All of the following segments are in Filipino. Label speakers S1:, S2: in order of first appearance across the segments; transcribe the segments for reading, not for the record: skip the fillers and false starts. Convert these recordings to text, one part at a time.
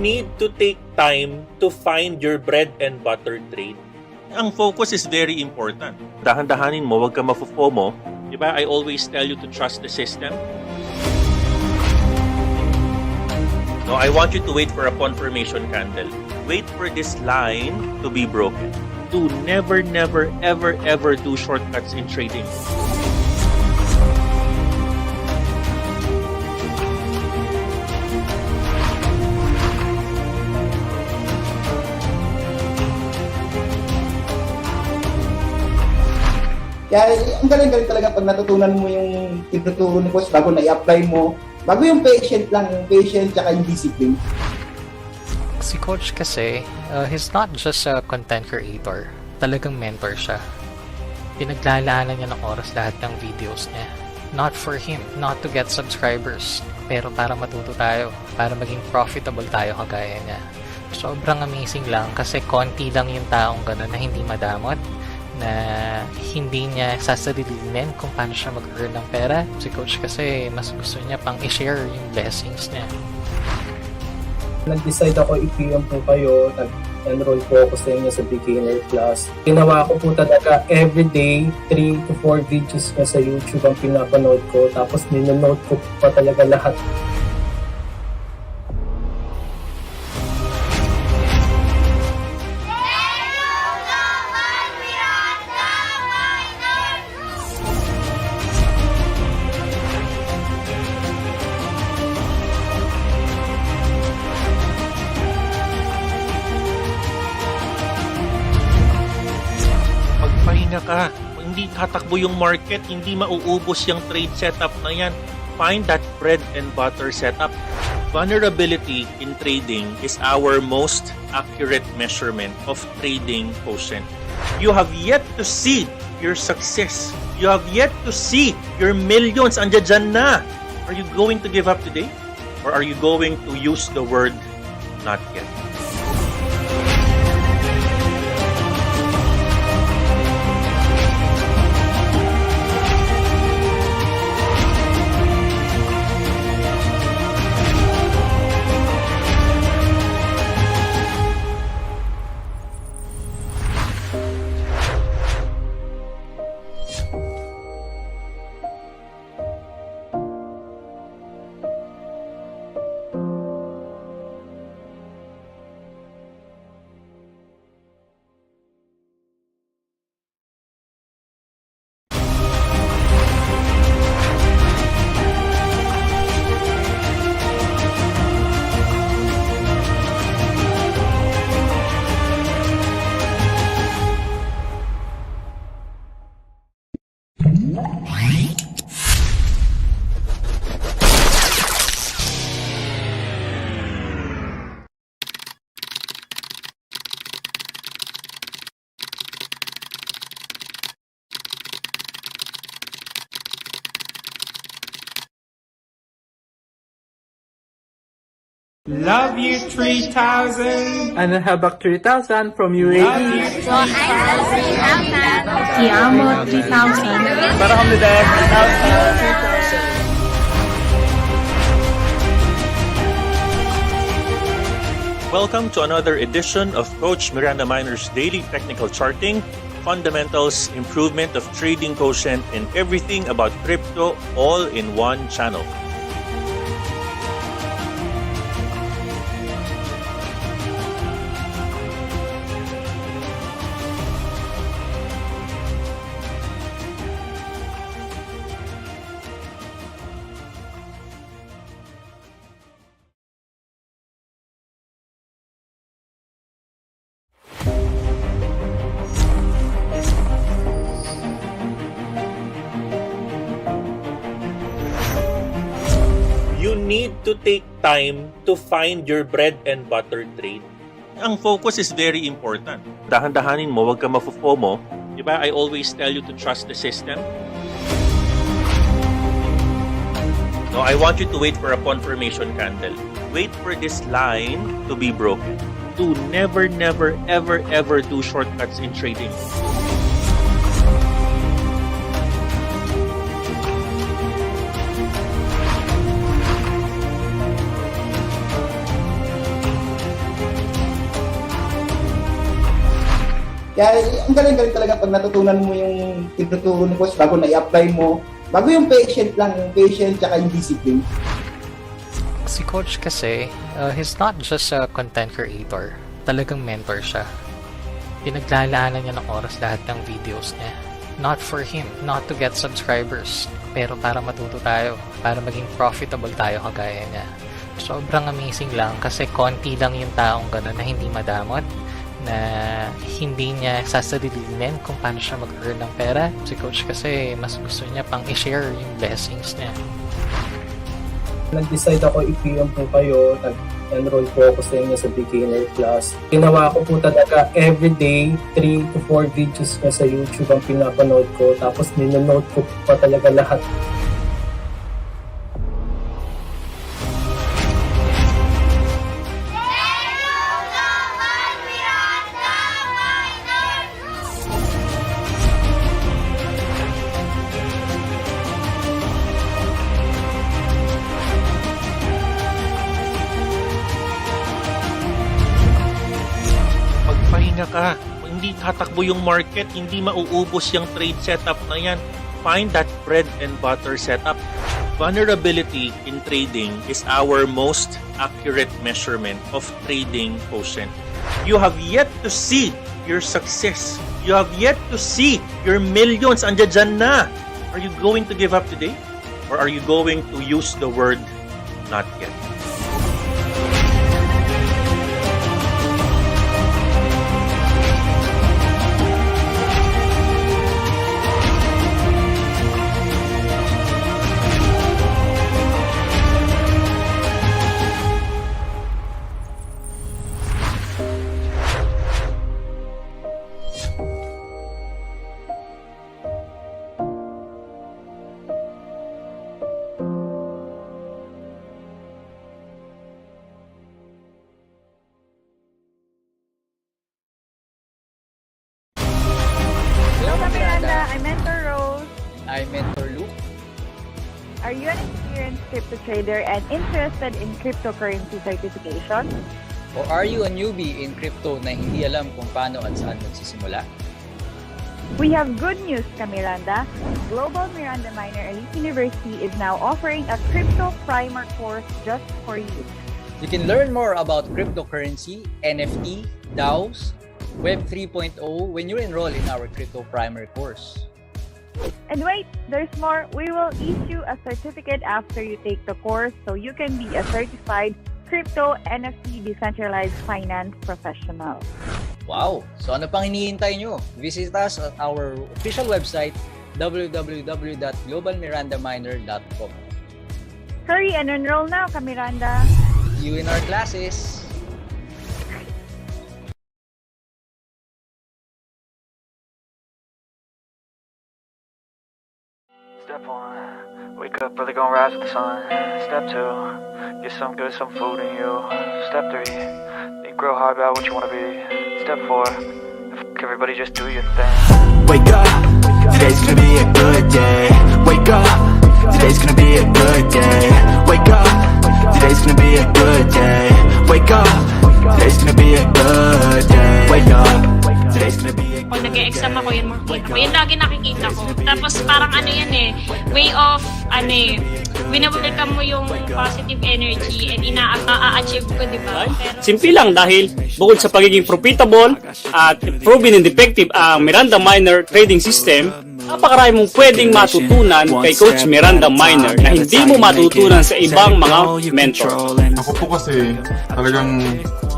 S1: need to take time to find your bread and butter trade. Ang focus is very important. Dahan-dahanin mo, wag ka mafo-FOMO. Diba? I always tell you to trust the system. No, I want you to wait for a confirmation candle. Wait for this line to be broken. Do never, ever do shortcuts in trading.
S2: Kaya ang galing-galing talaga pag natutunan mo yung tinuturo ni Coach bago na i-apply mo. Bago yung patient lang, yung patient tsaka yung discipline.
S3: Si Coach kasi, he's not just a content creator. Talagang mentor siya. Pinaglalaanan niya ng oras lahat ng videos niya. Not for him, not to get subscribers. Pero para matuto tayo, para maging profitable tayo kagaya niya. Sobrang amazing lang kasi konti lang yung taong gano'n na hindi madamot, na hindi niya sasarilinin kung paano siya mag-earn ng pera. Si Coach kasi mas gusto niya pang i-share yung blessings niya.
S4: Nag-decide ako i-PM po kayo, nag-enroll po ako sa inyo sa beginner class. Ginawa ko po talaga everyday 3 to 4 videos na sa YouTube ang pinapanood ko, tapos ninonote ko pa talaga lahat.
S1: Magpahinga ka. Hindi tatakbo yung market, hindi mauubos yung trade setup na yan. Find that bread and butter setup. Vulnerability in trading is our most accurate measurement of trading quotient. You have yet to see your success. You have yet to see your millions. Andiyan dyan na. Are you going to give up today? Or are you going to use the word not yet?
S5: Love you 3,000.
S4: And Habak 3,000 from UAE.
S5: Love you 3,000.
S6: Ti amo 3,000.
S4: Para kami dahil 3,000.
S1: Welcome to another edition of Coach Miranda Miner's Daily Technical Charting, Fundamentals, Improvement of Trading Quotient, and everything about crypto all in one channel. You need to take time to find your bread and butter trade. Ang focus is very important. Dahan-dahanin mo, wag ka mafo-FOMO. Diba? I always tell you to trust the system. No, I want you to wait for a confirmation candle. Wait for this line to be broken. Do never, ever do shortcuts in trading.
S2: Kaya ang galing-galing talaga pag natutunan mo yung tinuturo ni coach bago na i-apply mo. Bago yung patient lang, yung patient tsaka yung discipline.
S3: Si Coach kasi, he's not just a content creator. Talagang mentor siya. Pinaglalaanan niya ng oras lahat ng videos niya. Not for him, not to get subscribers, pero para matuto tayo, para maging profitable tayo kagaya niya. Sobrang amazing lang kasi konti lang yung taong gano'n na hindi madamot, na hindi niya sasarilinin kung paano siya mag-earn ng pera. Si Coach kasi mas gusto niya pang i-share yung blessings niya.
S4: Nag-decide ako i-PM po kayo, nag-enroll po ako sa inyo sa beginner class. Ginawa ko po talaga everyday 3 to 4 videos na sa YouTube ang pinapanood ko, tapos ninonote ko pa talaga lahat.
S1: Magpahinga ka. Kung hindi tatakbo yung market, hindi mauubos yung trade setup na yan. Find that bread and butter setup. Vulnerability in trading is our most accurate measurement of trading quotient. You have yet to see your success. You have yet to see your millions. Andiyan dyan na. Are you going to give up today? Or are you going to use the word not yet?
S7: Hello, Miranda. I'm Mentor Rose.
S8: I'm Mentor Luke.
S7: Are you an experienced crypto trader and interested in cryptocurrency certification?
S8: Or are you a newbie in crypto na hindi alam kung paano at saan magsisimula?
S7: We have good news, Miranda. Global Miranda Miner Elite University is now offering a crypto primer course just for you.
S8: You can learn more about cryptocurrency, NFT, DAVOS, Web 3.0 when you enroll in our crypto primer course.
S7: And wait, there's more. We will issue a certificate after you take the course so you can be a certified crypto NFT decentralized finance professional.
S8: Wow! So ano pang hinihintay nyo? Visit us at our official website www.globalmirandaminer.com.
S7: Hurry and enroll now, Miranda.
S8: See you in our classes!
S9: Step 1, wake up early, gonna rise with the sun. Step 2, get some good, some food in you. Step 3, think real hard about what you wanna be. Step 4, everybody just do your thing.
S10: Wake up, today's gonna be a good day. Wake up, today's gonna be a good day. Wake up, today's gonna be a good day. Wake up, today's gonna be a good day. Wake up, today's gonna be a good day.
S6: Pag nag-e-exam ako, yun makikita ko. Yun lagi nakikita ko. Tapos parang ano yan way of, winawelcome mo yung positive energy and ina-achieve ko, di ba?
S11: Simple lang dahil bukod sa pagiging profitable at proven and effective ang Miranda Miner trading system, napakarami mong pwedeng matutunan kay Coach Miranda Miner na hindi mo matutunan sa ibang mga mentor.
S12: Ako po kasi talagang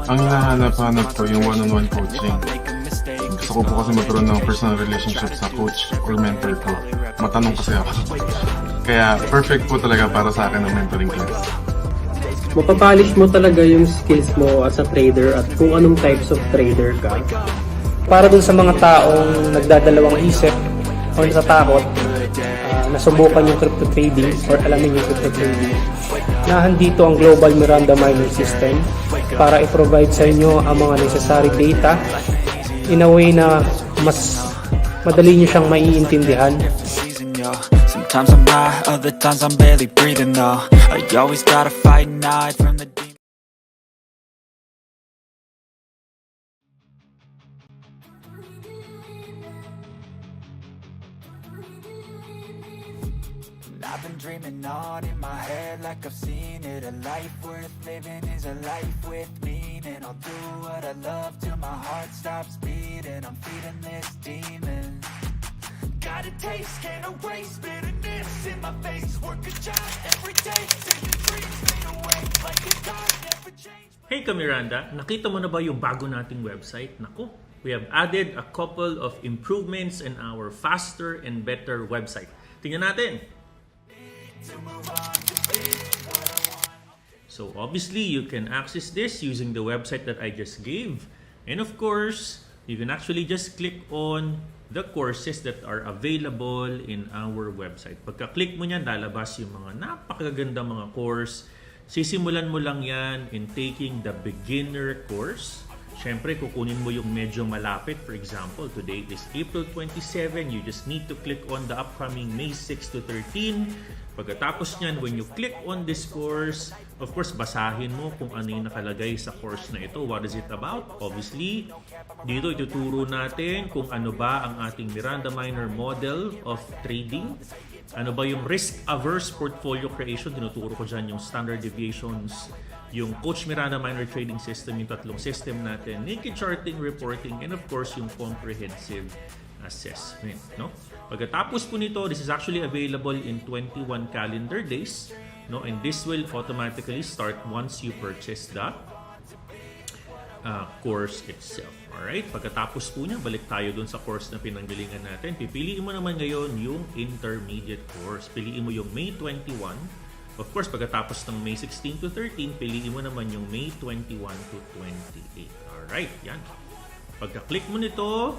S12: ang hinahanap-hanap ko yung one-on-one coaching. Gusto ko po kasi magkaroon ng personal relationship sa coach or mentor ko. Matanong kasi ako. Kaya perfect po talaga para sa akin ang mentoring class.
S4: Mapapalis mo talaga yung skills mo as a trader at kung anong types of trader ka. Para dun sa mga taong nagdadalawang isip o natatakot na subukan yung crypto trading or alamin yung crypto trading, nahandito ang Global Miranda Mining System para i-provide sa inyo ang mga necessary data in a way na mas madali nyo siyang maiintindihan.
S10: Sometimes I'm high, other times I'm barely breathing though. I always gotta fight and hide from the demons. I'm dreaming on in my head like I've seen it. A life worth living is a life with meaning. I'll do what I love till my heart stops beating. I'm feeding this demon. Got a taste, can't erase bitterness in my face. Work a job every day, till your dreams fade away like a god never changed.
S1: Hey Miranda, nakita mo na ba yung bago nating website? Naku, we have added a couple of improvements in our faster and better website. Tingnan natin. So obviously, you can access this using the website that I just gave. And of course, you can actually just click on the courses that are available in our website. Pagka-click mo niyan, lalabas yung mga napakaganda mga course. Sisimulan mo lang yan in taking the beginner course. Siyempre, kukunin mo yung medyo malapit. For example, today is April 27. You just need to click on the upcoming May 6 to 13. Pagkatapos niyan, when you click on this course, of course, basahin mo kung ano yung nakalagay sa course na ito. What is it about? Obviously, dito ituturo natin kung ano ba ang ating Miranda Minor model of trading. Ano ba yung risk-averse portfolio creation? Tinuturo ko dyan yung standard deviations, yung Coach Miranda Minor Trading System, yung tatlong system natin, naked charting, reporting, and of course, yung comprehensive assessment. No? Pagkatapos po nito, this is actually available in 21 calendar days. No? And this will automatically start once you purchase the course itself. Alright, pagkatapos po niya, balik tayo dun sa course na pinanggalingan natin. Pipiliin mo naman ngayon yung intermediate course. Piliin mo yung May 21. Of course, pagkatapos ng May 16 to 13, piliin mo naman yung May 21 to 28. Alright, yan. Pagka-click mo nito,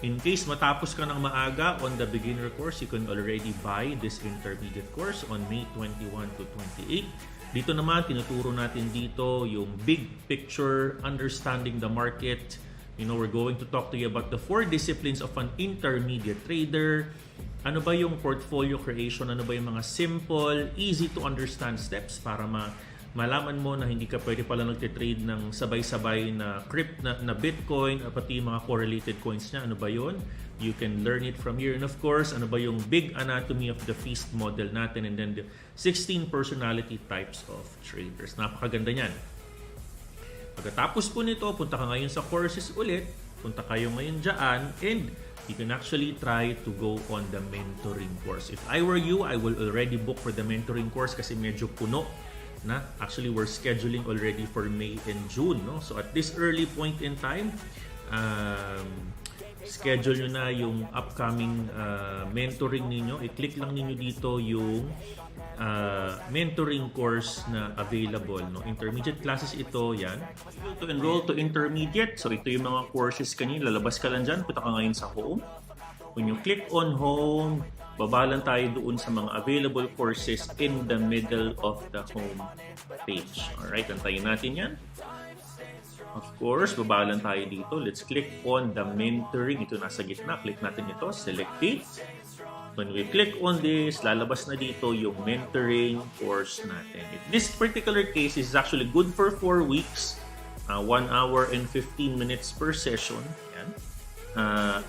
S1: in case matapos ka ng maaga on the beginner course, you can already buy this intermediate course on May 21 to 28. Dito naman, tinuturo natin dito yung big picture, understanding the market. You know, we're going to talk to you about the 4 disciplines of an intermediate trader. Ano ba yung portfolio creation? Ano ba yung mga simple, easy to understand steps para malaman mo na hindi ka pwede pala nagtitrade ng sabay-sabay na Bitcoin at pati mga correlated coins niya. Ano ba yun? You can learn it from here. And of course, ano ba yung big anatomy of the feast model natin, and then the 16 personality types of traders. Napakaganda niyan. Pagkatapos po nito, punta ka ngayon sa courses ulit. Punta kayo ngayon dyan, and you can actually try to go on the mentoring course. If I were you, I will already book for the mentoring course kasi medyo puno na. Actually, we're scheduling already for May and June. No? So at this early point in time, schedule nyo na yung upcoming mentoring ninyo. I-click lang ninyo dito yung mentoring course na available. No? Intermediate classes ito, yan. To enroll to intermediate, so ito yung mga courses kanina. Lalabas ka lang dyan, punta ka ngayon sa home. When you click on home, baba lang tayo doon sa mga available courses in the middle of the home page. Alright, antayin natin yan. Of course, baba lang tayo dito. Let's click on the mentoring. Ito nasa gitna. Click natin ito. Select it. When we click on this, lalabas na dito yung mentoring course natin. This particular case is actually good for 4 weeks. 1 hour and 15 minutes per session. Yan.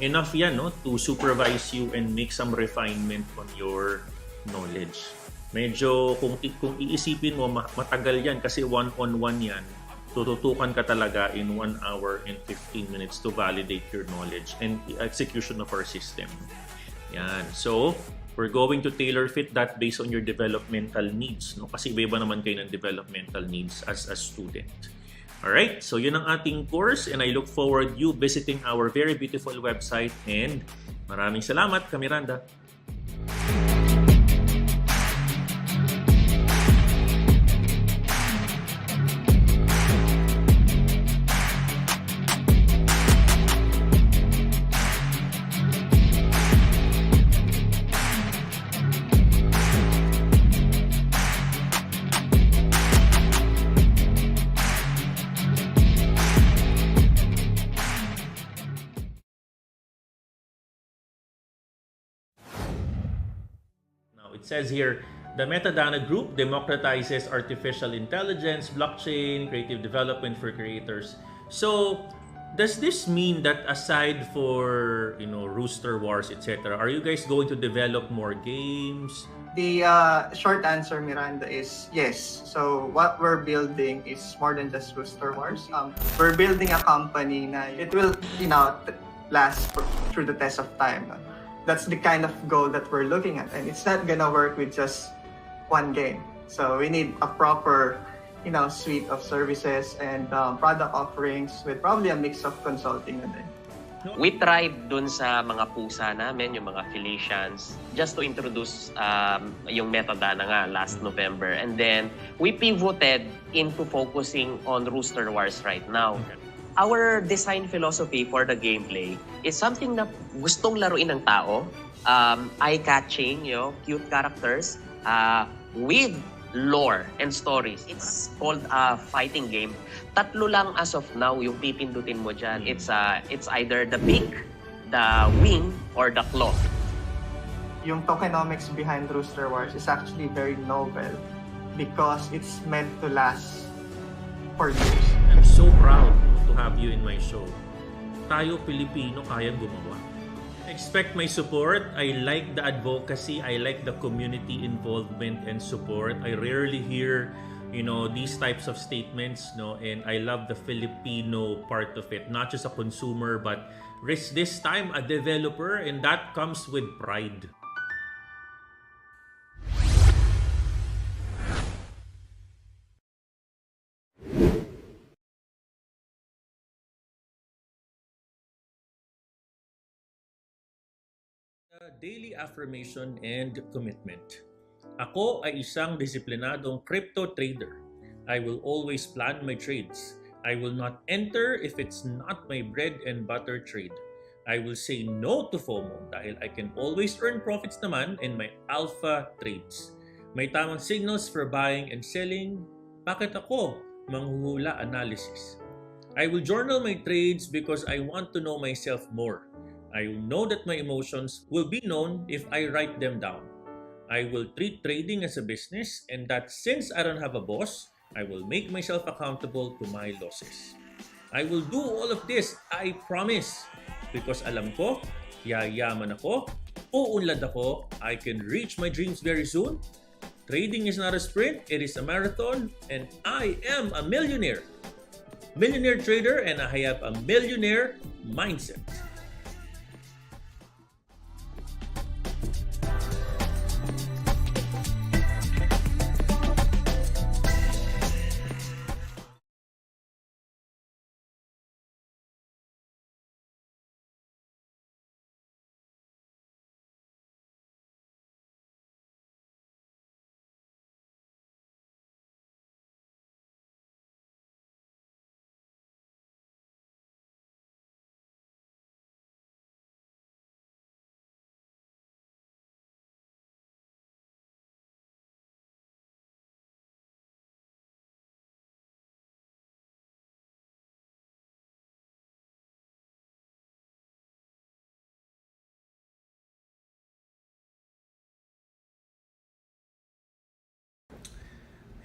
S1: Enough yan, no, to supervise you and make some refinement on your knowledge. Medyo, kung iisipin mo, matagal yan kasi one-on-one yan. Tututukan ka talaga in 1 hour and 15 minutes to validate your knowledge and execution of our system. Yan. So, we're going to tailor fit that based on your developmental needs. No? Kasi iba-iba naman kayo ng developmental needs as a student. Alright, so yun ang ating course and I look forward you visiting our very beautiful website and maraming salamat, Miranda. It says here, the Metadata Group democratizes artificial intelligence, blockchain, creative development for creators. So, does this mean that aside for, Rooster Wars, etc., are you guys going to develop more games,
S13: The short answer, Miranda, is yes. So what we're building is more than just Rooster Wars. We're building a company na it will, last through the test of time. That's the kind of goal that we're looking at, and it's not gonna work with just one game. So we need a proper, suite of services and product offerings with probably a mix of consulting na din.
S14: We tried dun sa mga pusa namin, yung mga affiliations, just to introduce yung metadata nga last November. And then, we pivoted into focusing on Rooster Wars right now. Our design philosophy for the gameplay is something na gustong laruin ng tao, eye-catching, cute characters, with lore and stories. It's called a fighting game. Tatlo lang as of now yung pipindutin mo dyan. It's either the beak, the wing, or the claw.
S13: Yung tokenomics behind Rooster Wars is actually very novel because it's meant to last for years.
S1: I'm so proud to have you in my show. Tayo Pilipino kayang gumawa. Expect my support. I like the advocacy. I like the community involvement and support. I rarely hear, these types of statements, and I love the Filipino part of it. Not just a consumer, but this time a developer, and that comes with pride. Daily affirmation and commitment. Ako ay isang disiplinadong crypto trader. I will always plan my trades. I will not enter if it's not my bread and butter trade. I will say no to FOMO dahil I can always earn profits naman in my alpha trades. May tamang signals for buying and selling. Bakit ako? Manghuhula analysis. I will journal my trades because I want to know myself more. I know that my emotions will be known if I write them down. I will treat trading as a business, and that since I don't have a boss, I will make myself accountable to my losses. I will do all of this, I promise. Because alam ko, yayaman ako, uunlad ako, I can reach my dreams very soon. Trading is not a sprint, it is a marathon, and I am a millionaire. Millionaire trader, and I have a millionaire mindset.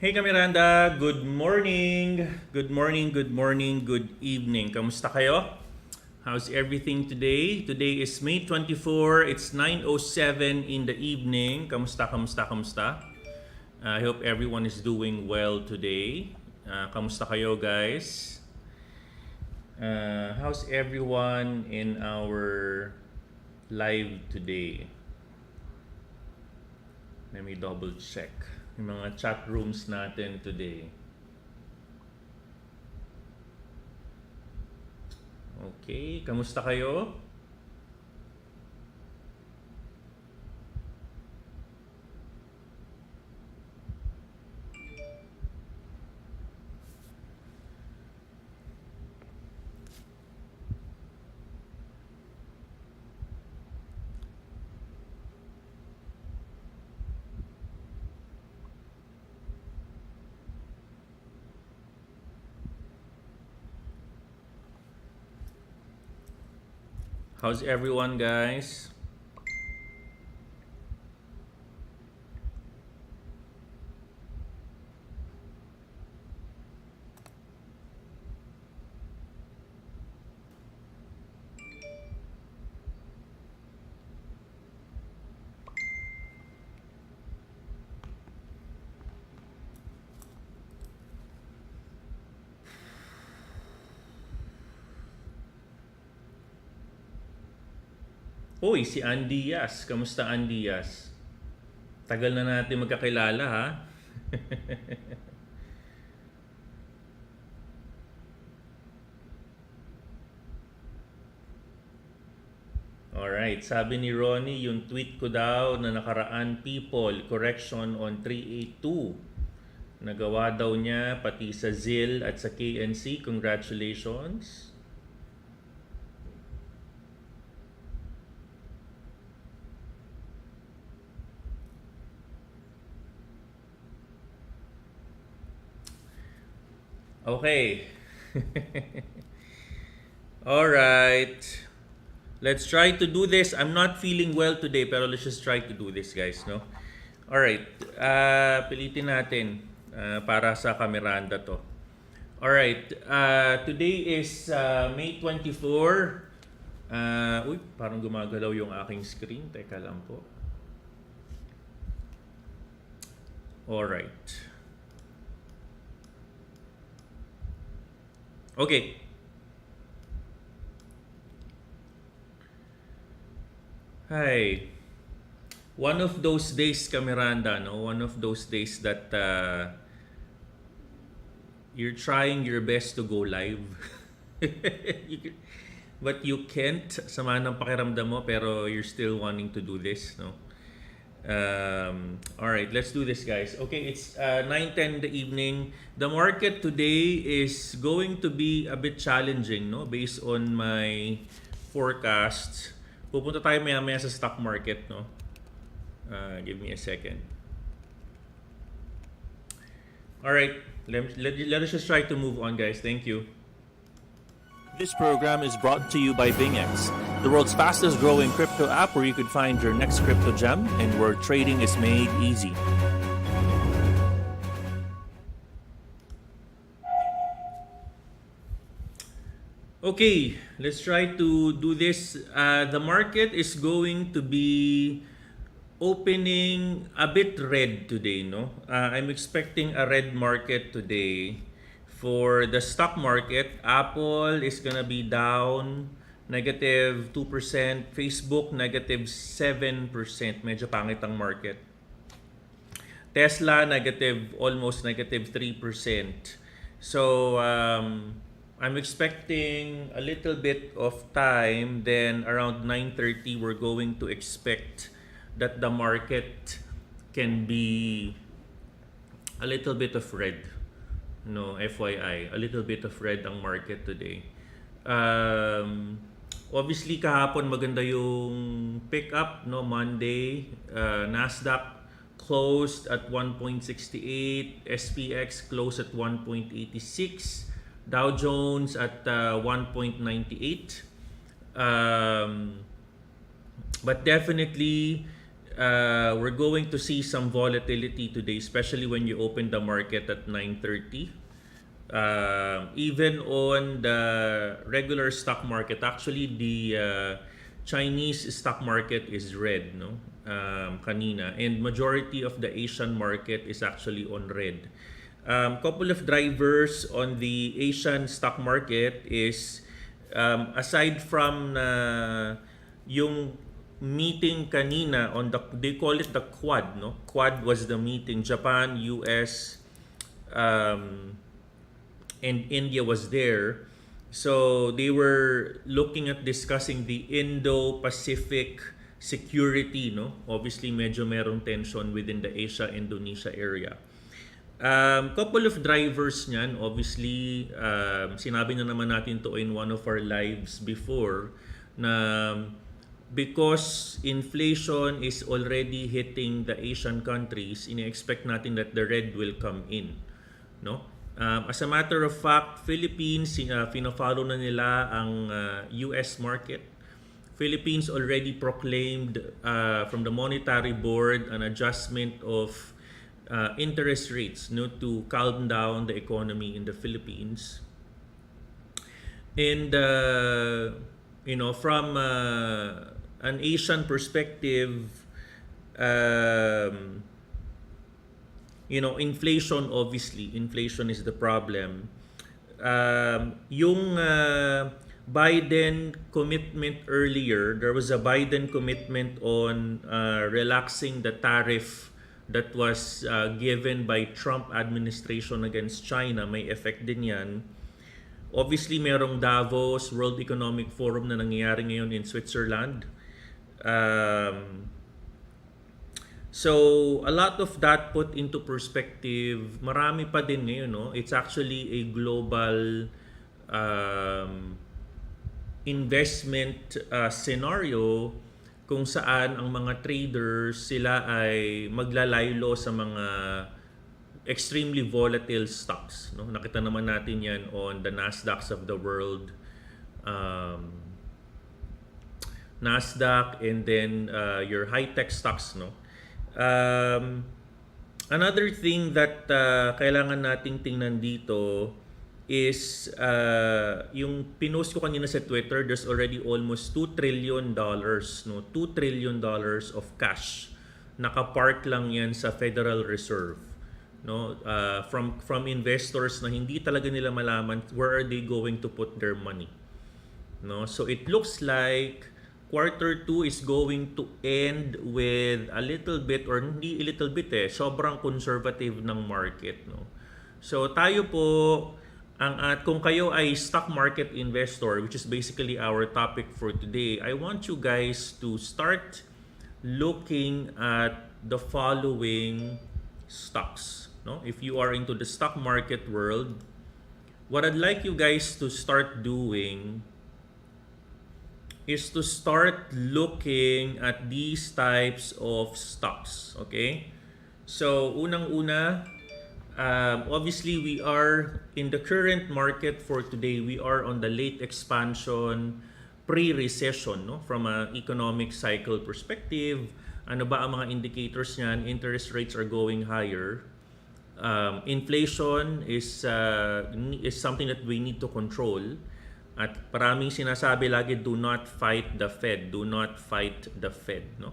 S1: Hey Miranda, good morning. Good morning, good morning, good evening. Kamusta kayo? How's everything today? Today is May 24. It's 9:07 in the evening. Kamusta? I hope everyone is doing well today. Kamusta kayo, guys? How's everyone in our live today? Let me double check yung mga chat rooms natin today. Okay, kamusta kayo? How's everyone, guys? Hoy, si Andy Yas. Kamusta Andy Yas? Tagal na natin magkakilala ha. Alright, sabi ni Ronnie, yung tweet ko daw na nakaraan people, correction on 382. Nagawa daw niya pati sa ZIL at sa KNC. Congratulations. Okay. Alright. Let's try to do this. I'm not feeling well today, pero let's just try to do this, guys, no? Alright. Pilitin natin para sa Miranda to. Alright. Today is May 24. Uy, parang gumagalaw yung aking screen. Teka lang po. Alright. Okay. Hi. One of those days, Miranda, no? One of those days that you're trying your best to go live. But you can't. Sama ng pakiramdam mo, pero you're still wanting to do this, no? Alright, let's do this, guys. Okay, it's 9:10 in the evening. The market today is going to be a bit challenging, no? Based on my forecast. Pupunta tayo maya-maya sa stock market, no? Give me a second. Alright, let us just try to move on, guys. Thank you.
S15: This program is brought to you by BingX, the world's fastest growing crypto app where you could find your next crypto gem and where trading is made easy.
S1: Okay, let's try to do this. The market is going to be opening a bit red today, no? I'm expecting a red market today. For the stock market, Apple is gonna be down negative 2%, Facebook negative 7%, medyo pangit ang market. Tesla negative, almost negative 3%. So, I'm expecting a little bit of time, then around 9:30 we're going to expect that the market can be a little bit of red. No, FYI, a little bit of red ang market today. Obviously kahapon maganda yung pick up, no, Monday. Nasdaq closed at 1.68, SPX closed at 1.86, Dow Jones at 1.98. But definitely we're going to see some volatility today, especially when you open the market at 9:30. Even on the regular stock market, actually the Chinese stock market is red, no? Kanina, and majority of the Asian market is actually on red. Couple of drivers on the Asian stock market is aside from yung meeting kanina on the, they call it the Quad, no? Quad was the meeting. Japan, US, and India was there. So they were looking at discussing the Indo-Pacific security, no? Obviously medyo merong tension within the Asia-Indonesia area. Couple of drivers niyan, obviously sinabi na naman natin to in one of our lives before na because inflation is already hitting the Asian countries, ine-expect natin that the red will come in, no? As a matter of fact, Philippines, fina-follow na nila ang US market. Philippines already proclaimed from the Monetary Board an adjustment of interest rates, no, to calm down the economy in the Philippines. And you know, from an Asian perspective, you know, inflation, obviously, inflation is the problem. Yung Biden commitment earlier. There was a Biden commitment on relaxing the tariff that was given by Trump administration against China. May effect din yan. Obviously, merong Davos World Economic Forum na nangyayari ngayon in Switzerland. So, a lot of that put into perspective. Marami pa din ngayon, no? It's actually a global investment scenario kung saan ang mga traders sila ay maglalaylo sa mga extremely volatile stocks, no? Nakita naman natin yan on the Nasdaqs of the world, Nasdaq, and then your high-tech stocks, no? Another thing that kailangan nating tingnan dito is yung pinost ko kanina sa Twitter. There's already almost $2 trillion, no? $2 trillion of cash nakapark lang yan sa Federal Reserve, no? From investors na hindi talaga nila malaman where are they going to put their money, no? So it looks like quarter 2 is going to end with a little bit, or hindi a little bit, sobrang conservative ng market, no? So tayo po, kung kayo ay stock market investor, which is basically our topic for today, I want you guys to start looking at the following stocks, no? If you are into the stock market world, what I'd like you guys to start doing is to start looking at these types of stocks, okay? So, unang-una, obviously we are in the current market for today. We are on the late expansion, pre-recession, no? From an economic cycle perspective, ano ba ang mga indicators niyan? Interest rates are going higher. Inflation is something that we need to control. At maraming sinasabi lagi, do not fight the Fed. Do not fight the Fed, no?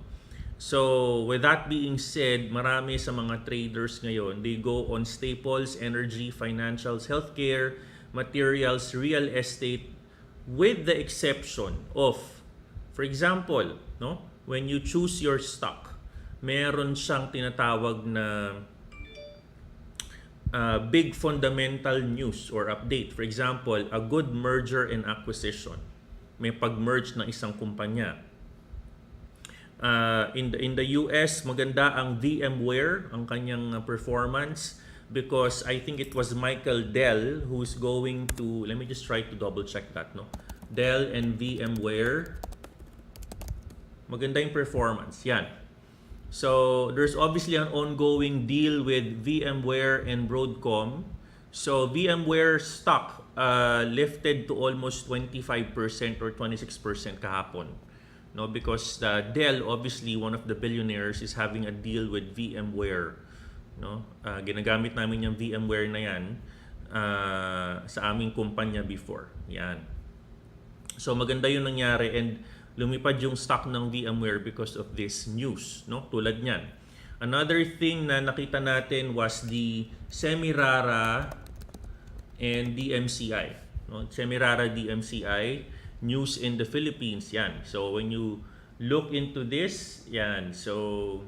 S1: So, with that being said, marami sa mga traders ngayon, they go on staples, energy, financials, healthcare, materials, real estate, with the exception of, for example, no, when you choose your stock, meron siyang tinatawag na big fundamental news or update. For example, a good merger and acquisition. May pag-merge na isang kumpanya. In the US, maganda ang VMware, ang kanyang performance, because I think it was Michael Dell who's going to, let me just try to double check that, no? Dell and VMware, maganda yung performance, yan. So there's obviously an ongoing deal with VMware and Broadcom. So VMware stock lifted to almost 25% or 26% kahapon, no? Because Dell, obviously one of the billionaires, is having a deal with VMware, no? Ginagamit namin yung VMware na yan sa aming kumpanya before, yan. So maganda yung nangyari, and lumipad yung stock ng VMware because of this news, no? Tulad niyan. Another thing na nakita natin was the Semirara and DMCI, no? Semirara, DMCI, news in the Philippines, yan. So when you look into this, yan. So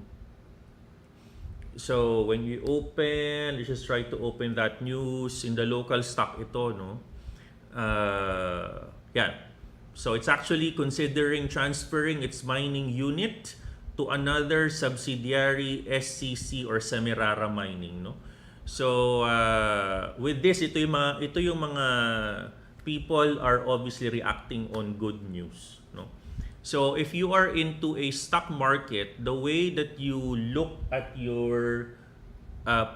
S1: when you open, let's just try to open that news in the local stock ito, no? Yan. So it's actually considering transferring its mining unit to another subsidiary, SCC or Semirara Mining, no? So with this, ito yung mga people are obviously reacting on good news, no? So if you are into a stock market, the way that you look at your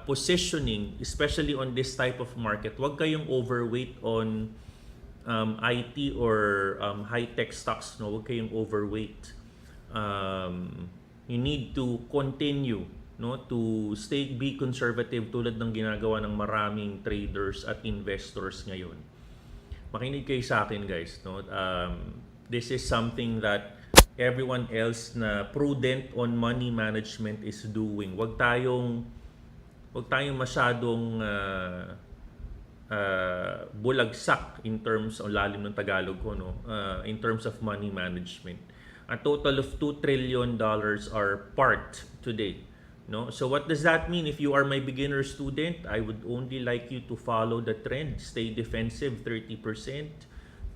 S1: positioning, especially on this type of market, wag kayong overweight on IT or high-tech stocks, no? Huwag kayong overweight. You need to continue, no, to be conservative, tulad ng ginagawa ng maraming traders at investors ngayon. Makinig kayo sa akin, guys, no? This is something that everyone else na prudent on money management is doing. Huwag tayong masyadong bulagsak in terms o lalim ng Tagalog ko, no, in terms of money management. A total of $2 trillion are parked today, no. So what does that mean? If you are my beginner student, I would only like you to follow the trend, stay defensive 30%,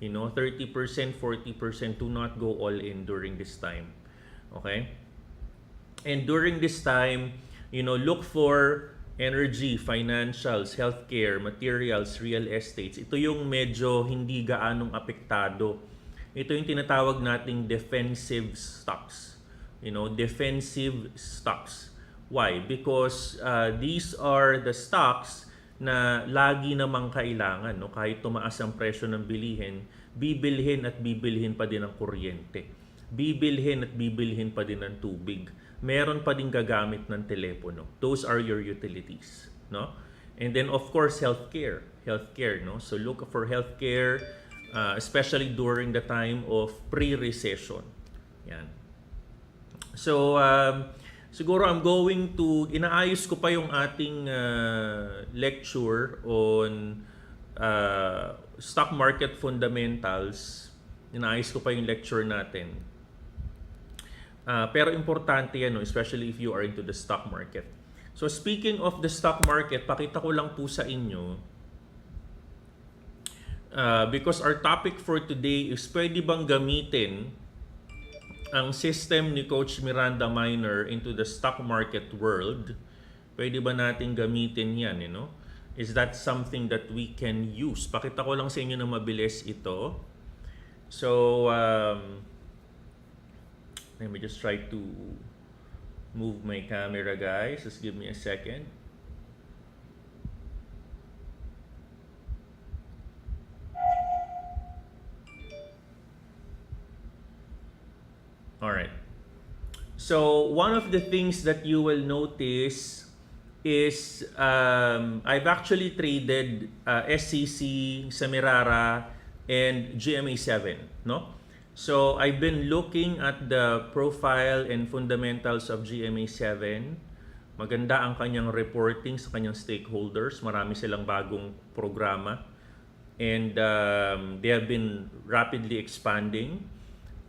S1: 30%, 40%. Do not go all in during this time. Okay? And during this time, look for energy, financials, healthcare, materials, real estates. Ito yung medyo hindi gaanong apektado. Ito yung tinatawag nating defensive stocks. Defensive stocks. Why? Because these are the stocks na lagi namang kailangan, no? Kahit tumaas ang presyo ng bilihin, bibilhin at bibilhin pa din ang kuryente. Bibilhin at bibilhin pa din ng tubig. Meron pa din gagamit ng telepono. Those are your utilities, no? And then of course healthcare, no? So look for healthcare, especially during the time of pre-recession. Yan. So siguro inaayos ko pa yung ating lecture on stock market fundamentals. Inaayos ko pa yung lecture natin. Pero importante yan, especially if you are into the stock market. So speaking of the stock market, pakita ko lang po sa inyo, because our topic for today is pwede bang gamitin ang system ni Coach Miranda Miner into the stock market world. Pwede ba natin gamitin yan? Is that something that we can use? Pakita ko lang sa inyo na mabilis ito. So let me just try to move my camera, guys. Just give me a second. All right. So one of the things that you will notice is I've actually traded SCC, Semirara, and GMA7, no? So I've been looking at the profile and fundamentals of GMA7. Maganda ang kanyang reporting sa kanyang stakeholders. Marami silang bagong programa. And they have been rapidly expanding.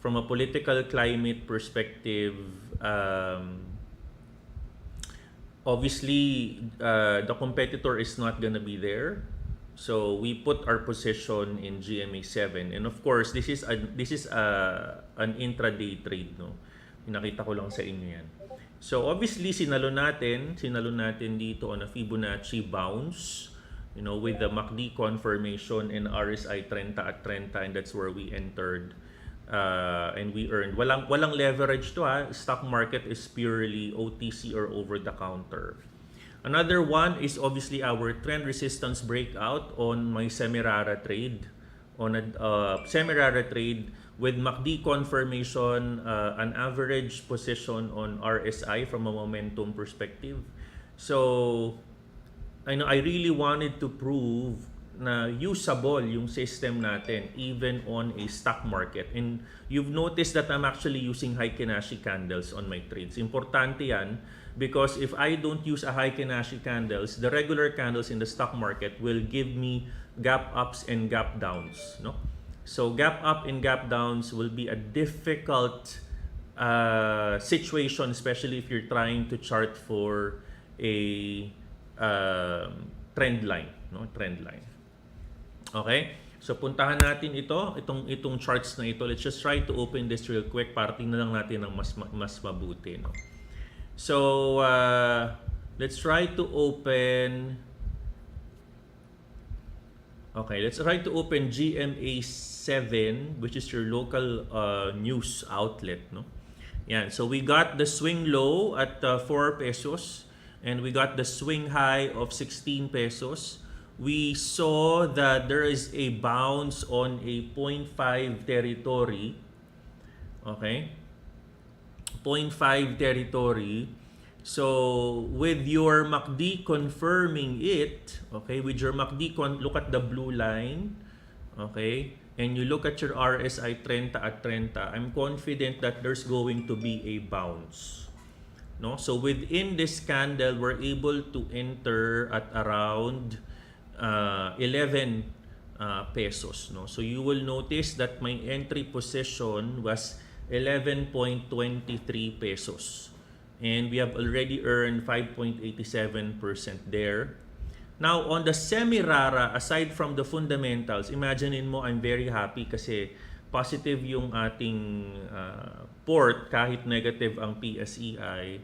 S1: From a political climate perspective, obviously the competitor is not gonna be there. So we put our position in GMA7, and of course this is an intraday trade, no. Pinakita ko lang sa inyo yan. So obviously sinalo natin dito on a Fibonacci bounce, with the MACD confirmation and RSI 30 at 30, and that's where we entered, and we earned. Walang leverage to, ha. Stock market is purely OTC or over the counter. Another one is obviously our trend resistance breakout on my Semirara trade. On a Semirara trade with MACD confirmation, an average position on RSI from a momentum perspective. So I really wanted to prove na usable yung system natin even on a stock market. And you've noticed that I'm actually using Heikin-Ashi candles on my trades. Importante yan because if I don't use a Heikin-Ashi candles, the regular candles in the stock market will give me gap ups and gap downs, no? So gap up and gap downs will be a difficult situation, especially if you're trying to chart for a trend line, no? Trend line. Okay? So puntahan natin itong charts na ito. Let's just try to open this real quick para tingnan lang natin ng mas mabuti, no? So let's try to open GMA7, which is your local news outlet, no? Yan. So we got the swing low at 4 pesos and we got the swing high of 16 pesos. We saw that there is a bounce on a 0.5 territory. Okay? 0.5 territory. So with your MACD confirming it, okay, with your MACD look at the blue line, okay, and you look at your RSI 30 at 30, I'm confident that there's going to be a bounce. No? So within this candle, we're able to enter at around 11 pesos. No? So you will notice that my entry position was 11.23 pesos. And we have already earned 5.87% there. Now, on the semi-rara, aside from the fundamentals, imaginein mo, I'm very happy kasi positive yung ating port kahit negative ang PSEI.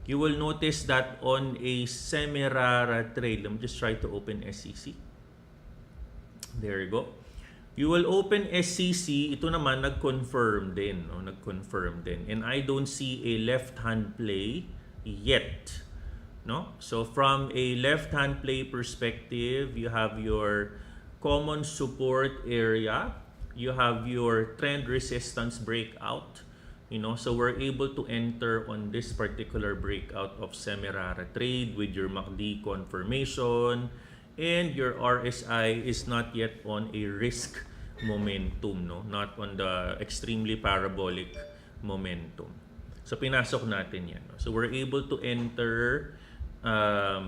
S1: You will notice that on a semi-rara trade, let me just try to open SCC. There you go. You will open SCC, ito naman nag-confirm din, no? Nag-confirm din. And I don't see a left-hand play yet. No? So from a left-hand play perspective, you have your common support area, you have your trend resistance breakout, you know, so we're able to enter on this particular breakout of semi-rara trade with your MACD confirmation, and your RSI is not yet on a risk momentum, no? Not on the extremely parabolic momentum. So pinasok natin yan. No? So we're able to enter at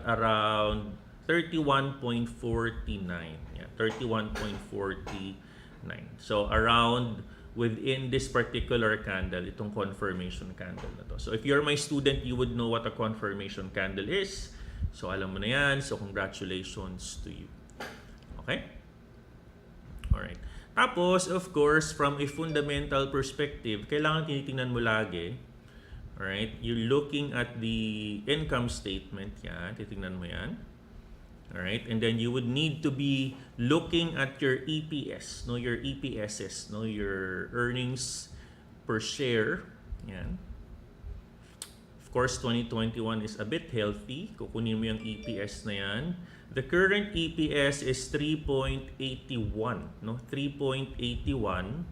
S1: around 31.49. Yeah, 31.49. So around within this particular candle, itong confirmation candle na to. So if you're my student, you would know what a confirmation candle is. So alam mo na yan. So congratulations to you. Okay? Alright. Tapos, of course, from a fundamental perspective, kailangan tinitingnan mo lagi. Alright? You're looking at the income statement. Yan. Titingnan mo yan. Alright? And then you would need to be looking at your EPS. No? Your EPSs. No? Your earnings per share. Yan. Of course, 2021 is a bit healthy. Kukunin mo yung EPS na yan. The current EPS is 3.81. No? 3.81.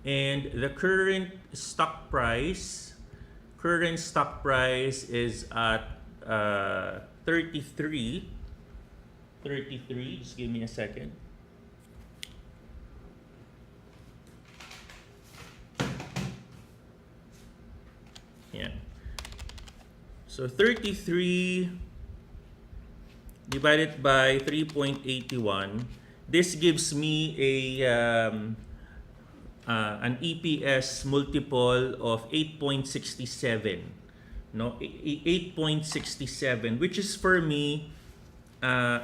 S1: And the current stock price is at 33. Just give me a second. Yeah. So 33 divided by 3.81. This gives me an EPS multiple of 8.67. No, 8.67, which is for me.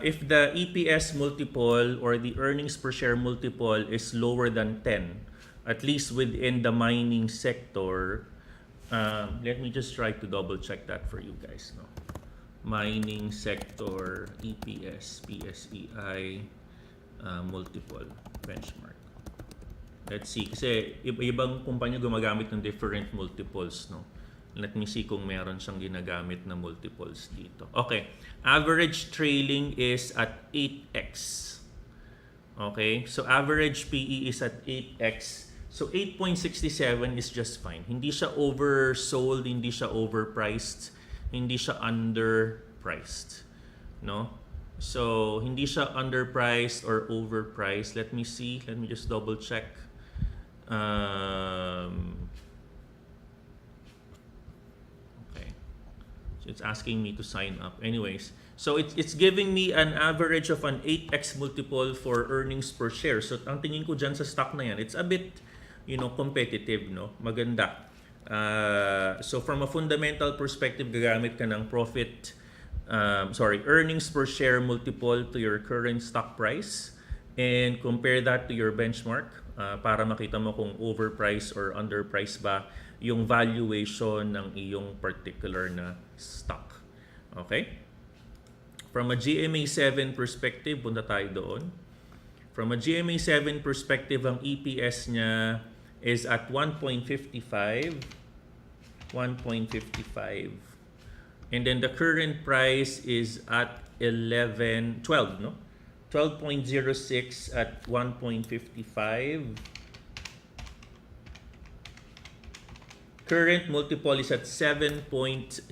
S1: If the EPS multiple or the earnings per share multiple is lower than 10, at least within the mining sector, let me just try to double check that for you guys. No? Mining sector, EPS, PSEI, multiple benchmark. Let's see. Kasi ibang kumpanya gumagamit ng different multiples. No? Let me see kung meron siyang ginagamit na multiples dito. Okay. Average trailing is at 8x. Okay. So average PE is at 8x. So 8.67 is just fine. Hindi siya oversold, hindi siya overpriced, hindi siya underpriced. No? So hindi siya underpriced or overpriced. Let me see. Let me just double check. So it's asking me to sign up. Anyways, so it's giving me an average of an 8x multiple for earnings per share. So ang tingin ko dyan sa stock na yan, it's a bit, competitive, no? Maganda. So from a fundamental perspective, gagamit ka ng earnings per share multiple to your current stock price and compare that to your benchmark para makita mo kung overpriced or underpriced ba yung valuation ng iyong particular na stock. Okay? From a GMA7 perspective, punta tayo doon. From a GMA7 perspective, ang EPS niya is at 1.55. 1.55. And then the current price is at 12, no? 12.06 at 1.55. Current multiple is at 7.78.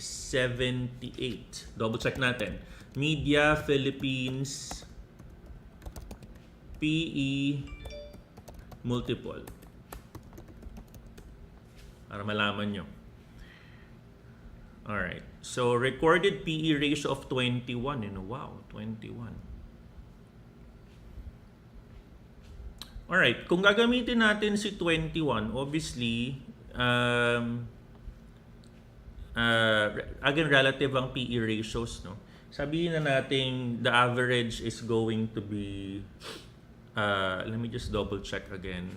S1: Double check natin. Media Philippines PE multiple. Para malaman nyo. Alright. So, recorded PE ratio of 21. Wow, 21. Alright. Kung gagamitin natin si 21, obviously, again, relative ang PE ratios, no? Sabihin na natin the average is going to be, let me just double check again.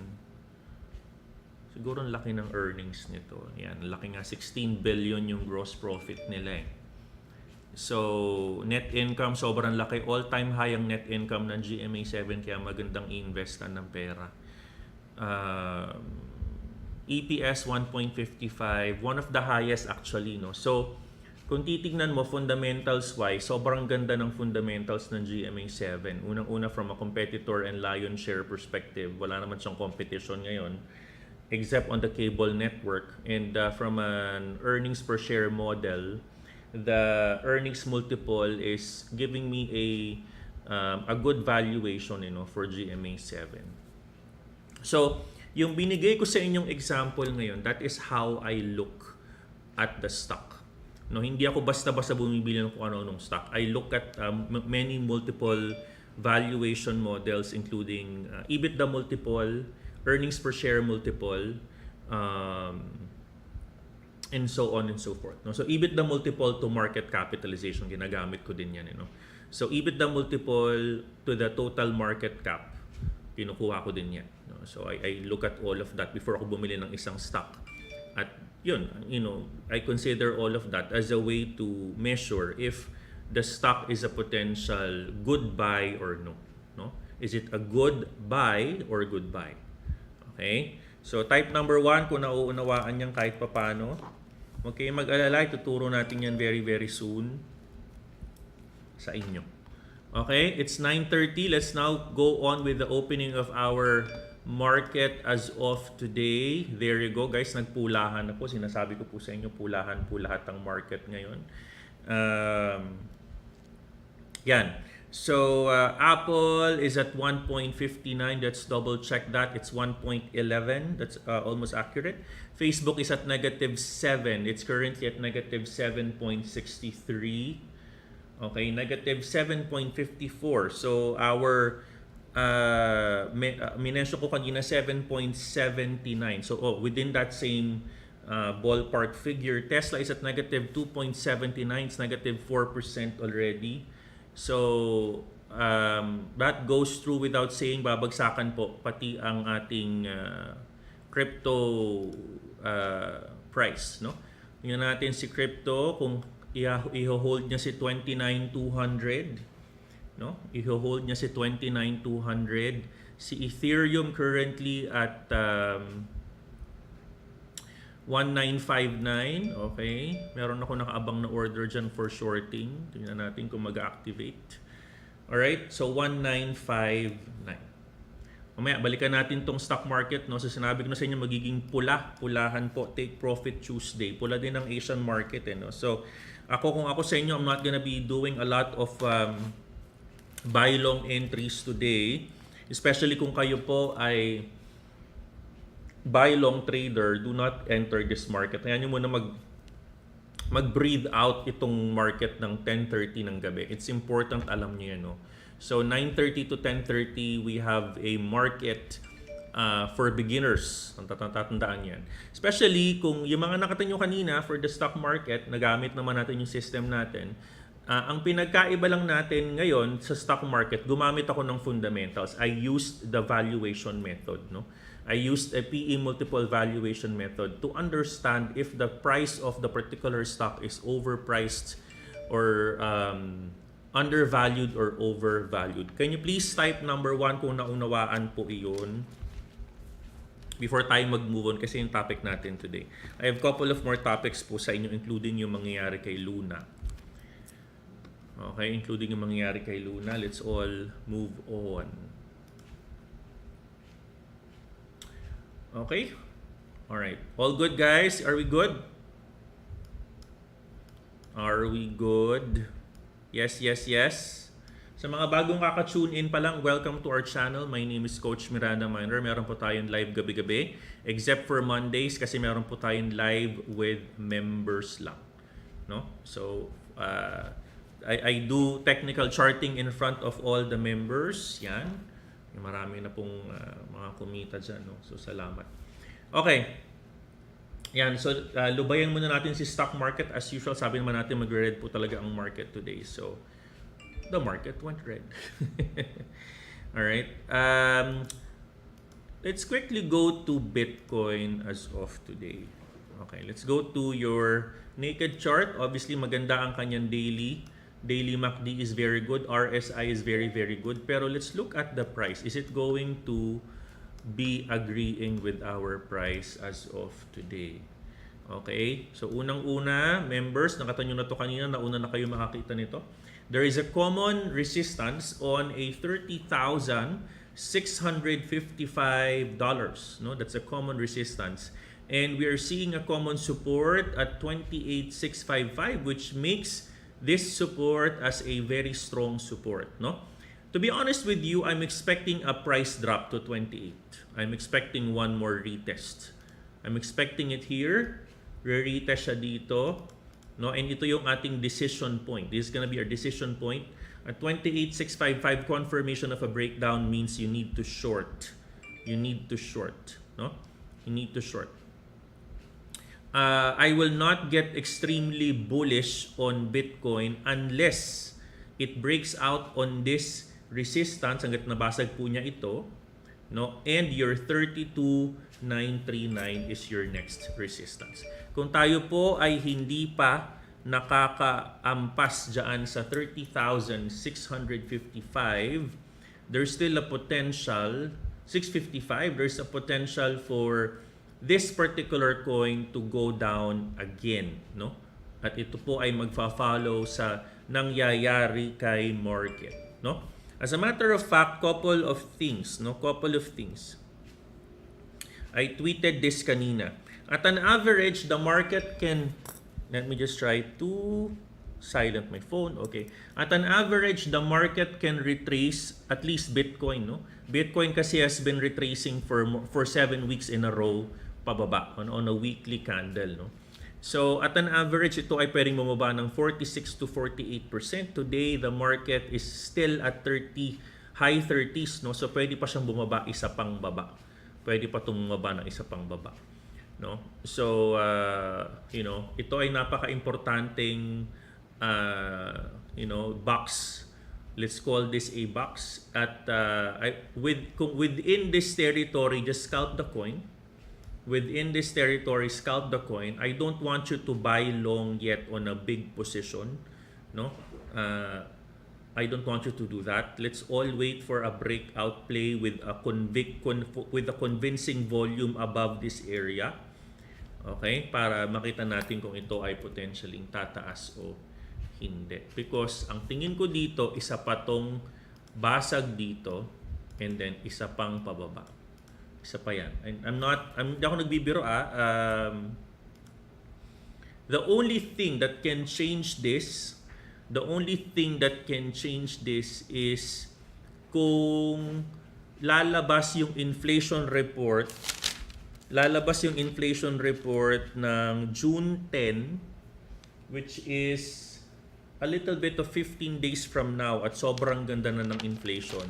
S1: Siguro ang laki ng earnings nito. Yan, laki nga, 16 billion yung gross profit nila eh. So, net income, sobrang laki. All-time high ang net income ng GMA7, kaya magandang i-investan ng pera. EPS 1.55, one of the highest actually, no? So, kung titignan mo fundamentals wise, sobrang ganda ng fundamentals ng GMA7. Unang-una from a competitor and lion share perspective, wala naman siyang competition ngayon except on the cable network. And from an earnings per share model, the earnings multiple is giving me a good valuation, for GMA7. So, yung binigay ko sa inyong example ngayon, that is how I look at the stock. No, hindi ako basta-basta bumibili ng kung ano-anong stock. I look at many multiple valuation models including EBITDA multiple, earnings per share multiple, and so on and so forth. No? So, EBITDA multiple to market capitalization, ginagamit ko din yan. So, EBITDA multiple to the total market cap, kinukuha ko din yan. No? So, I look at all of that before ako bumili ng isang stock. At yun, I consider all of that as a way to measure if the stock is a potential good buy or no. Is it a good buy or good buy? Okay? So, type number 1, kung nauunawaan niyan kahit papano, huwag kayong mag-alala, tuturo natin yan very, very soon sa inyo. Okay? It's 9:30. Let's now go on with the opening of our market as of today. There you go, guys. Nagpulahan na po. Sinasabi ko po sa inyo, pulahan po lahat ng market ngayon. Yan. So, Apple is at 1.59. Let's double check that. It's 1.11. That's almost accurate. Facebook is at -7. It's currently at -7.63. Okay, -7.54. So, our minensyon ko kanina 7.79. So, within that same ballpark figure. Tesla is at -2.79. It's -4% already. So, that goes through without saying, babagsakan po pati ang ating crypto price, no? Tingnan natin si crypto kung i-hold niya si 29,200, no? I-hold niya si 29,200. Si Ethereum currently at 1959, okay? Meron ako nakaabang na order dyan for shorting. Tingnan natin kung mag-activate. Alright, so 1959. Mamaya, balikan natin tong stock market, no? So sinabi ko na sa inyo, magiging pulahan po. Take Profit Tuesday. Pula din ang Asian market, no? So, kung ako sa inyo, I'm not gonna be doing a lot of buy long entries today. Especially kung kayo po ay buy long trader, do not enter this market. Ayan nyo muna mag-breathe out itong market ng 10:30 ng gabi. It's important, alam nyo yan, no? So, 9:30 to 10:30, we have a market for beginners. Tatandaan yan. Especially kung yung mga nakita nyo kanina for the stock market, nagamit naman natin yung system natin. Ang pinagkaiba lang natin ngayon sa stock market, gumamit ako ng fundamentals. I used the valuation method, no? I used a PE multiple valuation method to understand if the price of the particular stock is overpriced or undervalued or overvalued. Can you please type number 1 kung naunawaan po iyon before tayo mag-move on kasi yung topic natin today. I have a couple of more topics po sa inyo including yung mangyayari kay Luna. Okay, including yung mangyayari kay Luna. Let's all move on. Okay? Alright. All good, guys? Are we good? Are we good? Yes, yes, yes. Sa mga bagong kaka-tune in pa lang, welcome to our channel. My name is Coach Miranda Miner. Meron po tayong live gabi-gabi. Except for Mondays kasi meron po tayong live with members lang. no? So I do technical charting in front of all the members. Yan. Marami na pong mga kumita dyan, no? So salamat. Okay. Yan, so lubayan muna natin si stock market. As usual, sabi naman natin mag-red po talaga ang market today. So the market went red. Alright. Let's quickly go to Bitcoin as of today. Okay, let's go to your naked chart. Obviously, maganda ang kanyang daily. Daily MACD is very good. RSI is very, very good. Pero let's look at the price. Is it going to be agreeing with our price as of today? Okay, so unang-una, members, nakita nyo na to kanina, nauna na kayo makakita nito. There is a common resistance on a $30,655. No, that's a common resistance. And we are seeing a common support at 28,655, which makes this support as a very strong support, no? To be honest with you, I'm expecting a price drop to 28. I'm expecting one more retest. I'm expecting it here. Re-retest siya dito. No? And ito yung ating decision point. This is gonna be our decision point. At 28,655, confirmation of a breakdown means you need to short. You need to short. No? You need to short. I will not get extremely bullish on Bitcoin unless it breaks out on this resistance hanggat nabasag po niya ito, no? And your 32,939 is your next resistance. Kung tayo po ay hindi pa nakakaampas dyan sa 30,655, there's still a potential, 655, there's a potential for this particular coin to go down again, no? At ito po ay magfa-follow sa nangyayari kay market, no? As a matter of fact, couple of things. I tweeted this kanina. At an average, the market can, let me just try to silent my phone. Okay. At an average, the market can retrace at least Bitcoin, no? Bitcoin kasi has been retracing for 7 weeks in a row pababa on a weekly candle, no? So, at an average, ito ay pwedeng bumaba ng 46 to 48%. Today, the market is still at high 30s, no? So, pwede pa siyang bumaba isa pang baba. Pwede pa itong bumaba ng isa pang baba, no? So, ito ay napaka-importanting, box. Let's call this a box. At within this territory, just scalp the coin. Within this territory, scalp the coin. I don't want you to buy long yet on a big position, no? I don't want you to do that. Let's all wait for a breakout play with a convincing volume above this area. Okay? Para makita natin kung ito ay potentially tataas o hindi. Because ang tingin ko dito, isa pa tong basag dito and then isa pang pababa. Isa pa yan. Hindi ako nagbibiro the only thing that can change this is kung lalabas yung inflation report ng June 10, which is a little bit of 15 days from now at sobrang ganda na ng inflation.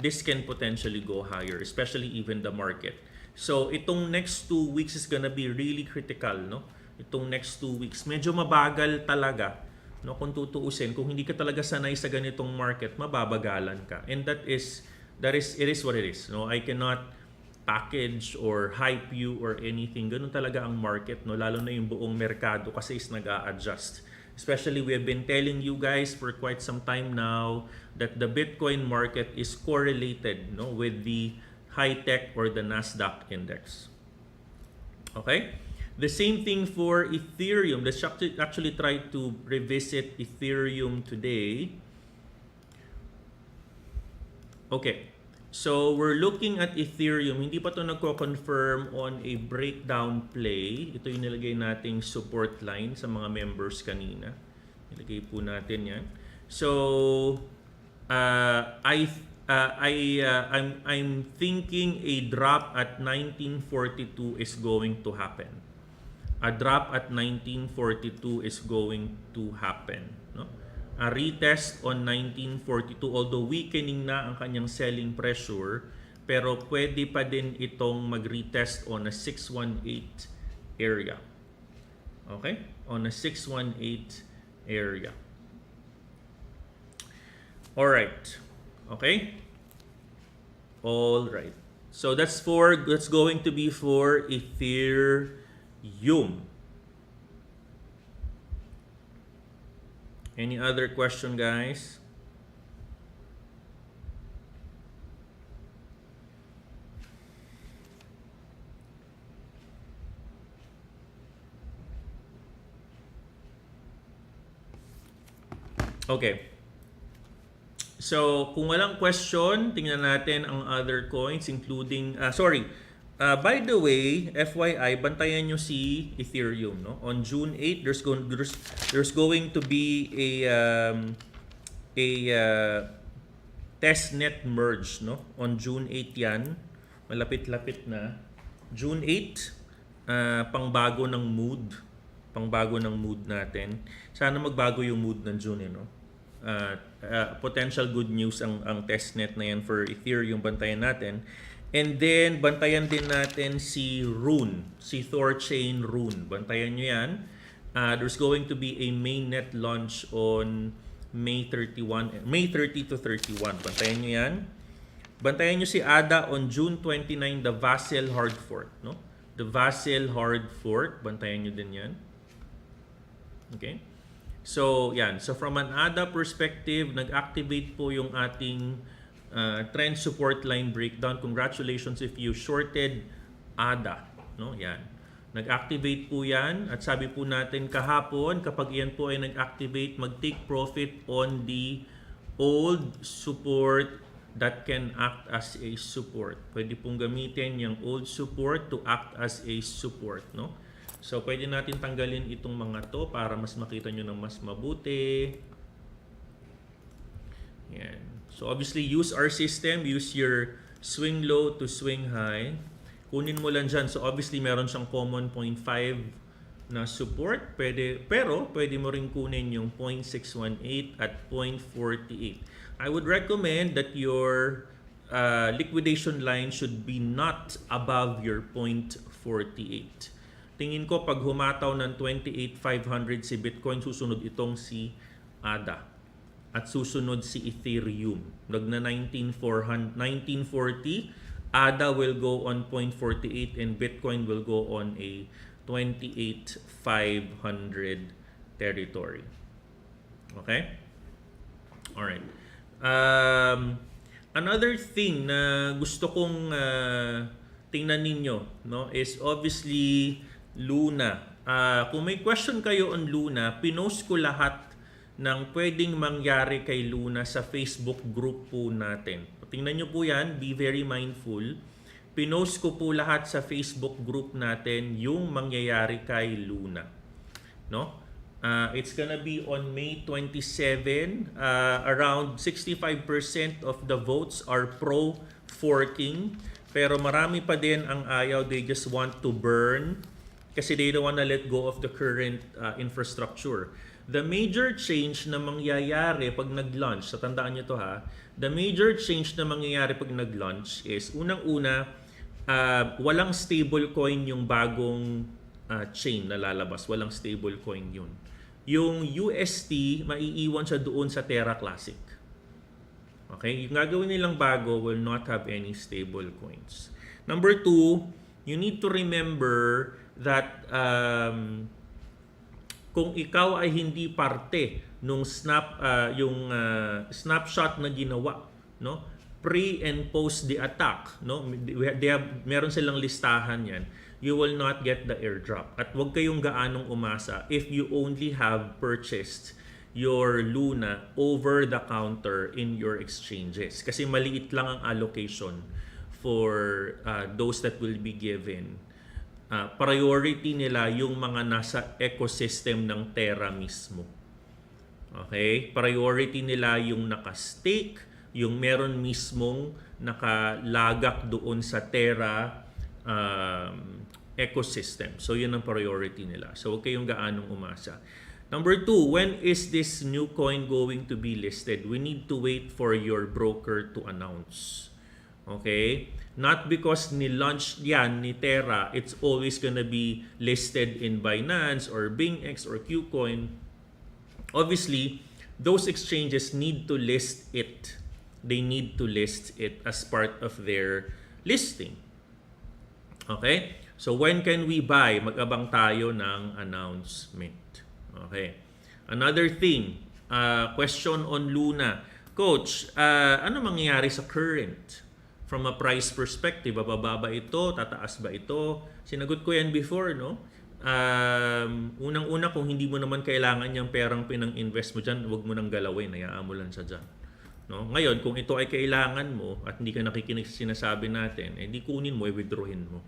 S1: This can potentially go higher, especially even the market. So, itong next 2 weeks is gonna be really critical, no? Itong next 2 weeks. Medyo mabagal talaga, no? Kung tutuusin, kung hindi ka talaga sanay sa ganitong market, mababagalan ka. And it is what it is, no? I cannot package or hype you or anything. Ganun talaga ang market, no? Lalo na yung buong merkado kasi is nag-a-adjust. Especially, we have been telling you guys for quite some time now that the Bitcoin market is correlated, no, with the high-tech or the Nasdaq index. Okay? The same thing for Ethereum. Let's actually try to revisit Ethereum today. Okay. So, we're looking at Ethereum. Hindi pa ito nagko-confirm on a breakdown play. Ito yung nilagay nating support line sa mga members kanina. Nilagay po natin yan. So, I'm thinking a drop at 1942 is going to happen. a drop at 1942 is going to happen, no? A retest on 1942, although weakening na ang kanyang selling pressure, pero pwede pa din itong mag-retest on a 618 area. Okay? On a 618 area. Alright. Okay? Alright. So that's going to be for Ethereum. Any other question, guys? Okay. So, kung walang question, tingnan natin ang other coins including by the way, FYI, bantayan nyo si Ethereum, no? On June 8, there's going to be a testnet merge, no? On June 8 'yan. Malapit-lapit na. June 8, pangbago ng mood natin. Sana magbago yung mood ng June, no? Potential good news ang testnet na yan for Ethereum, bantayan natin. And then, bantayan din natin si Rune, si Thorchain Rune. Bantayan nyo yan. There's going to be a mainnet launch on May 30 to 31. Bantayan nyo yan. Bantayan nyo si ADA on June 29, the Vassal Hard Fork, no? The Vassal Hard Fork, bantayan nyo din yan. Okay? So, yan. So, from an ADA perspective, nag-activate po yung ating trend support line breakdown. Congratulations if you shorted ADA. No? Yan. Nag-activate po yan. At sabi po natin kahapon, kapag yan po ay nag-activate, mag-take profit on the old support that can act as a support. Pwede pong gamitin yung old support to act as a support. No? So, pwede natin tanggalin itong mga to para mas makita nyo ng mas mabuti. Yan. So, obviously, use our system. Use your swing low to swing high. Kunin mo lang dyan. So, obviously, meron siyang common 0.5 na support. Pero, pwede mo rin kunin yung 0.618 at 0.48. I would recommend that your liquidation line should be not above your 0.48. Tingin ko, pag humataw ng 28,500 si Bitcoin, susunod itong si ADA. At susunod si Ethereum. Nagna 1940, ADA will go on 0.48 and Bitcoin will go on a 28,500 territory. Okay? Alright. Another thing na gusto kong tingnan ninyo, no, is obviously Luna. Kung may question kayo on Luna, pinost ko lahat ng pwedeng mangyari kay Luna sa Facebook group po natin. Tingnan nyo po yan, be very mindful. Pinost ko po lahat sa Facebook group natin yung mangyayari kay Luna. No? It's gonna be on May 27. Around 65% of the votes are pro-forking. Pero marami pa din ang ayaw. They just want to burn kasi they don't wanna let go of the current infrastructure. The major change na mangyayari pag nag-launch, so tandaan nyo to ha, the major change na mangyayari pag nag-launch is, unang-una, walang stablecoin yung bagong chain na lalabas. Walang stablecoin yun. Yung UST, maiiwan siya doon sa Terra Classic. Okay? Yung gagawin nilang bago will not have any stablecoins. Number two, you need to remember that kung ikaw ay hindi parte nung snapshot na ginawa, no, pre and post the attack, no, meron silang listahan yan, you will not get the airdrop. At huwag kayong gaanong umasa if you only have purchased your Luna over the counter in your exchanges, kasi maliit lang ang allocation for those that will be given. Priority nila yung mga nasa ecosystem ng Terra mismo. Okay? Priority nila yung naka-stake, yung meron mismong nakalagak doon sa Terra ecosystem. So yun ang priority nila. So huwag kayong gaanong umasa. Number 2, when is this new coin going to be listed? We need to wait for your broker to announce. Okay? Not because ni-launch yan ni Terra, it's always gonna be listed in Binance or BingX or Qcoin. Obviously, those exchanges need to list it. They need to list it as part of their listing. Okay? So when can we buy? Mag-abang tayo ng announcement. Okay. Another thing, question on Luna. Coach, ano mangyayari sa current? From a price perspective, bababa ba ito? Tataas ba ito? Sinagot ko yan before, no? Unang-una, kung hindi mo naman kailangan yung perang pinang-invest mo dyan, huwag mo nang galawin. Hayaan mo lang siya dyan. No? Ngayon, kung ito ay kailangan mo at hindi ka nakikinig sa sinasabi natin, di kunin mo, withdrawin mo.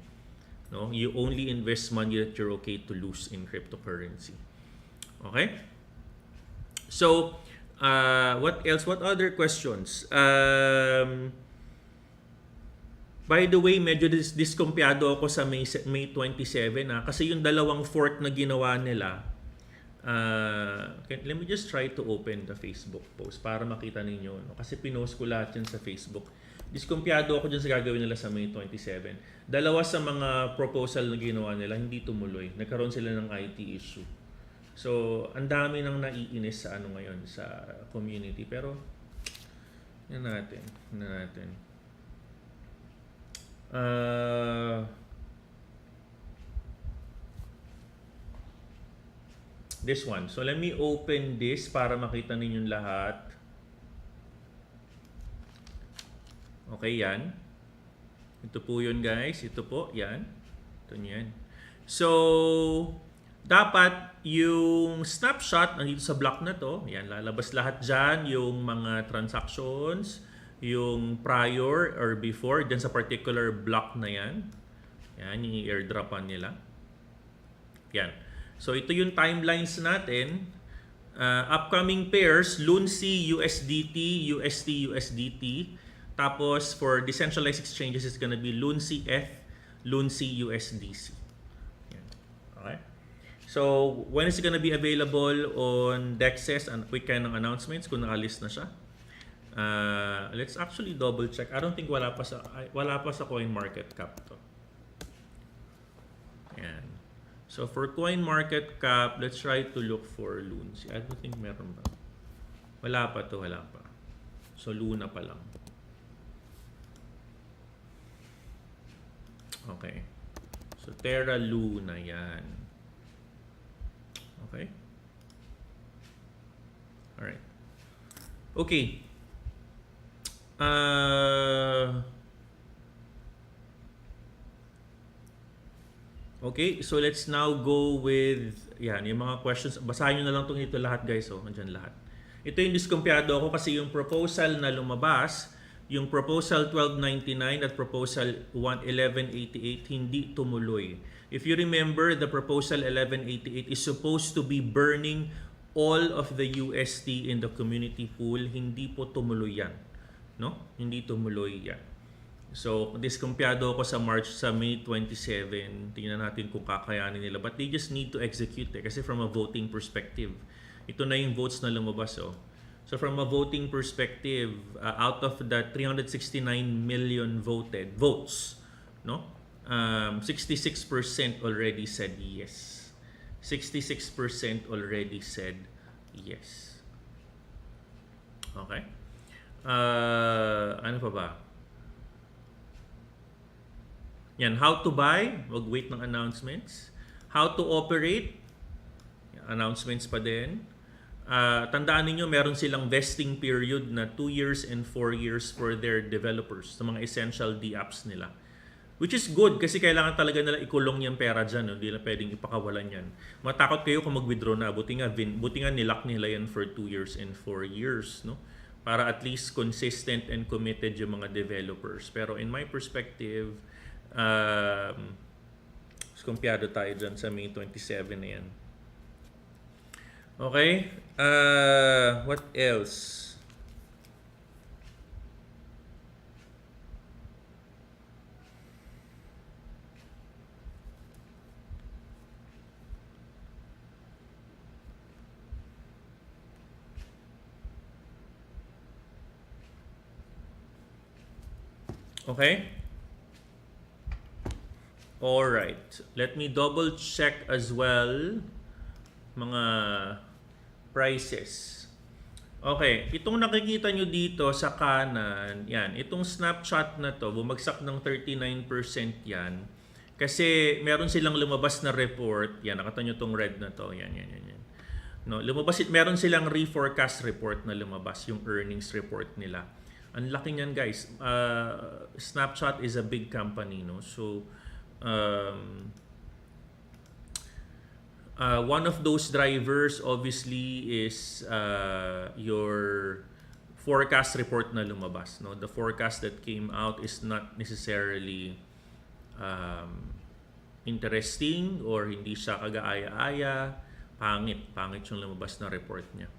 S1: No? You only invest money that you're okay to lose in cryptocurrency. Okay? So, what else? What other questions? By the way, medyo diskumpiyado ako sa May 27 kasi yung dalawang fork na ginawa nila, let me just try to open the Facebook post para makita ninyo. No? Kasi pinost ko lahat yun sa Facebook. Diskumpiyado ako dyan sa gagawin nila sa May 27. Dalawa sa mga proposal na ginawa nila, hindi tumuloy. Nagkaroon sila ng IT issue. So, ang dami nang naiinis sa ngayon sa community. Pero, yan natin. This one. So, let me open this para makita ninyong lahat. Okay, yan. Ito po yun, guys. Ito po, yan. Ito yan. So, dapat yung snapshot nandito sa block na to, yan, lalabas lahat dyan, yung mga transactions, yung prior or before, dyan sa particular block na yan. Yan, yung i-airdropan nila. Yan. So, ito yung timelines natin. Upcoming pairs, LUNC, USDT, UST, USDT. Tapos, for decentralized exchanges, it's gonna be LUNC F, LUNC USDC. Yan. Okay? So, when is it gonna be available on DEXs and quick kind ng announcements kung nakalist na siya? Let's actually double check. I don't think wala pa sa CoinMarketCap to. Yan. So, for CoinMarketCap, let's try to look for LUNC. I don't think meron ba. Wala pa to, wala pa. So, Luna pa lang. Okay. So, Terra Luna yan. Okay. Alright. Okay. Okay, so let's now go with yan, yung mga questions. Basahin nyo na lang ito lahat, guys. Oh, andyan lahat. Ito yung diskumpiyado ako kasi yung proposal na lumabas, yung proposal 1299 at proposal 1188 hindi tumuloy. If you remember, the proposal 1188 is supposed to be burning all of the UST in the community pool. Hindi po tumuloy yan. No? Hindi tumuloy yan. So, diskumpiyado ako sa May 27. Tingnan natin kung kakayanin nila. But they just need to execute it. Kasi from a voting perspective, ito na yung votes na lumabas. Oh. So, from a voting perspective, out of the 369 million votes, no? 66% already said yes. 66% already said yes. Okay? Ano pa ba? Yan, how to buy? Wag wait ng announcements. How to operate? Announcements pa din. Tandaan niyo meron silang vesting period na 2 years and 4 years for their developers sa mga essential D-apps nila. Which is good kasi kailangan talaga nila ikulong yung pera dyan. No? Hindi na pwedeng ipakawalan yan. Matakot kayo kung mag-withdraw na. Buti nga nilock nila yan for 2 years and 4 years. No? Para at least consistent and committed yung mga developers. Pero in my perspective, skumpiyado tayo dyan sa May 27 na yan. Okay? What else? Okay? Alright. Let me double check as well mga prices. Okay, itong nakikita nyo dito sa kanan, yan, itong snapshot na to, bumagsak ng 39% yan. Kasi meron silang lumabas na report, yan, nakita nyo tong red na to, yan. No, meron silang reforecast report na lumabas, yung earnings report nila. Ang laki niyan, guys. Snapshot is a big company, no? So, one of those drivers obviously is your forecast report na lumabas, no? The forecast that came out is not necessarily interesting or hindi siya kagaaya-aya. Pangit yung lumabas na report niya.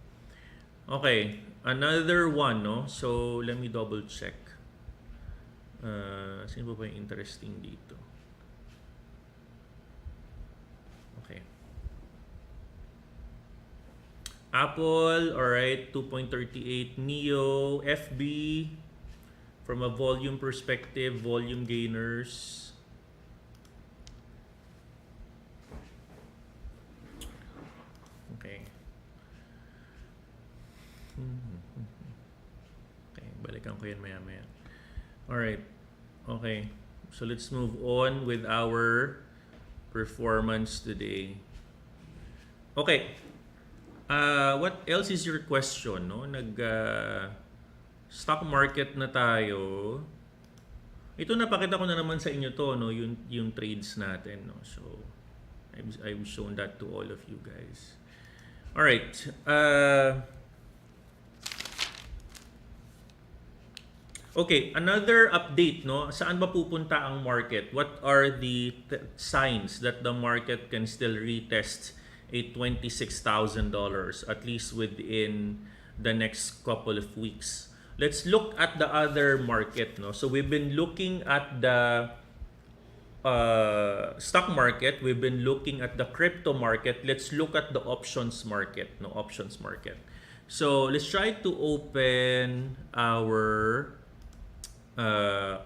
S1: Okay, another one, no? So let me double check. Sino ba yung interesting dito? Okay. Apple, alright, 2.38. Neo, FB, from a volume perspective, volume gainers. Okay. Okay, balikan ko yan maya-maya. Alright. Okay. So let's move on with our performance today. Okay. What else is your question, no? Stock market na tayo. Ito napakita ko na naman sa inyo to, no, yung trades natin, no. So I've shown that to all of you guys. All right. Okay, another update, no? Saan ba pupunta ang market? What are the signs that the market can still retest a $26,000 at least within the next couple of weeks? Let's look at the other market, no? So we've been looking at the stock market, we've been looking at the crypto market. Let's look at the options market, no? Options market. So let's try to open our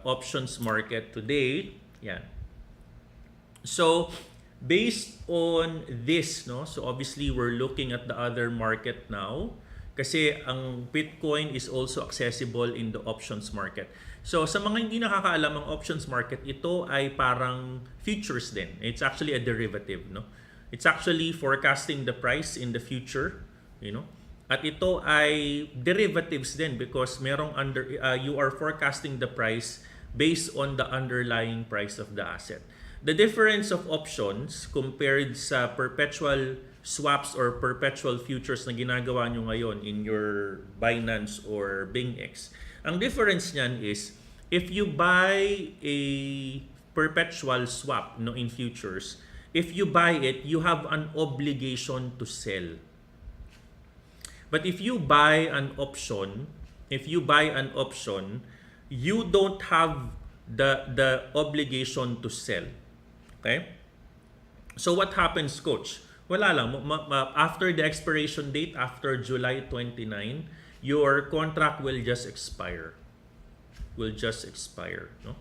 S1: options market today. Yan. So based on this, no, so obviously we're looking at the other market now kasi ang Bitcoin is also accessible in the options market. So sa mga hindi nakakaalam ang options market, ito ay parang futures din. It's actually a derivative, no? It's actually forecasting the price in the future, you know. At ito ay derivatives din because merong you are forecasting the price based on the underlying price of the asset. The difference of options compared sa perpetual swaps or perpetual futures na ginagawa nyo ngayon in your Binance or BingX, ang difference niyan is if you buy a perpetual swap, no, in futures, if you buy it, you have an obligation to sell. But if you buy an option, you don't have the obligation to sell. Okay? So what happens, coach? Wala lang. After the expiration date, after July 29, your contract will just expire. No?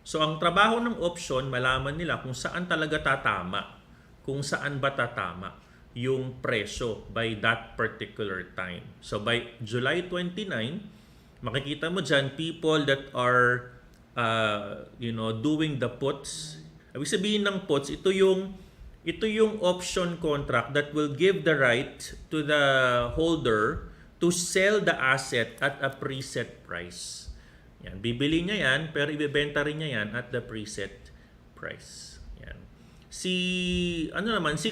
S1: So ang trabaho ng option, malaman nila kung saan talaga tatama. Kung saan ba tatama yung presyo by that particular time. So by July 29, makikita mo dyan people that are doing the puts. Ibig sabihin ng puts, ito yung option contract that will give the right to the holder to sell the asset at a preset price. Yan, bibili niya yan pero ibebenta rin niya yan at the preset price. Yan. Si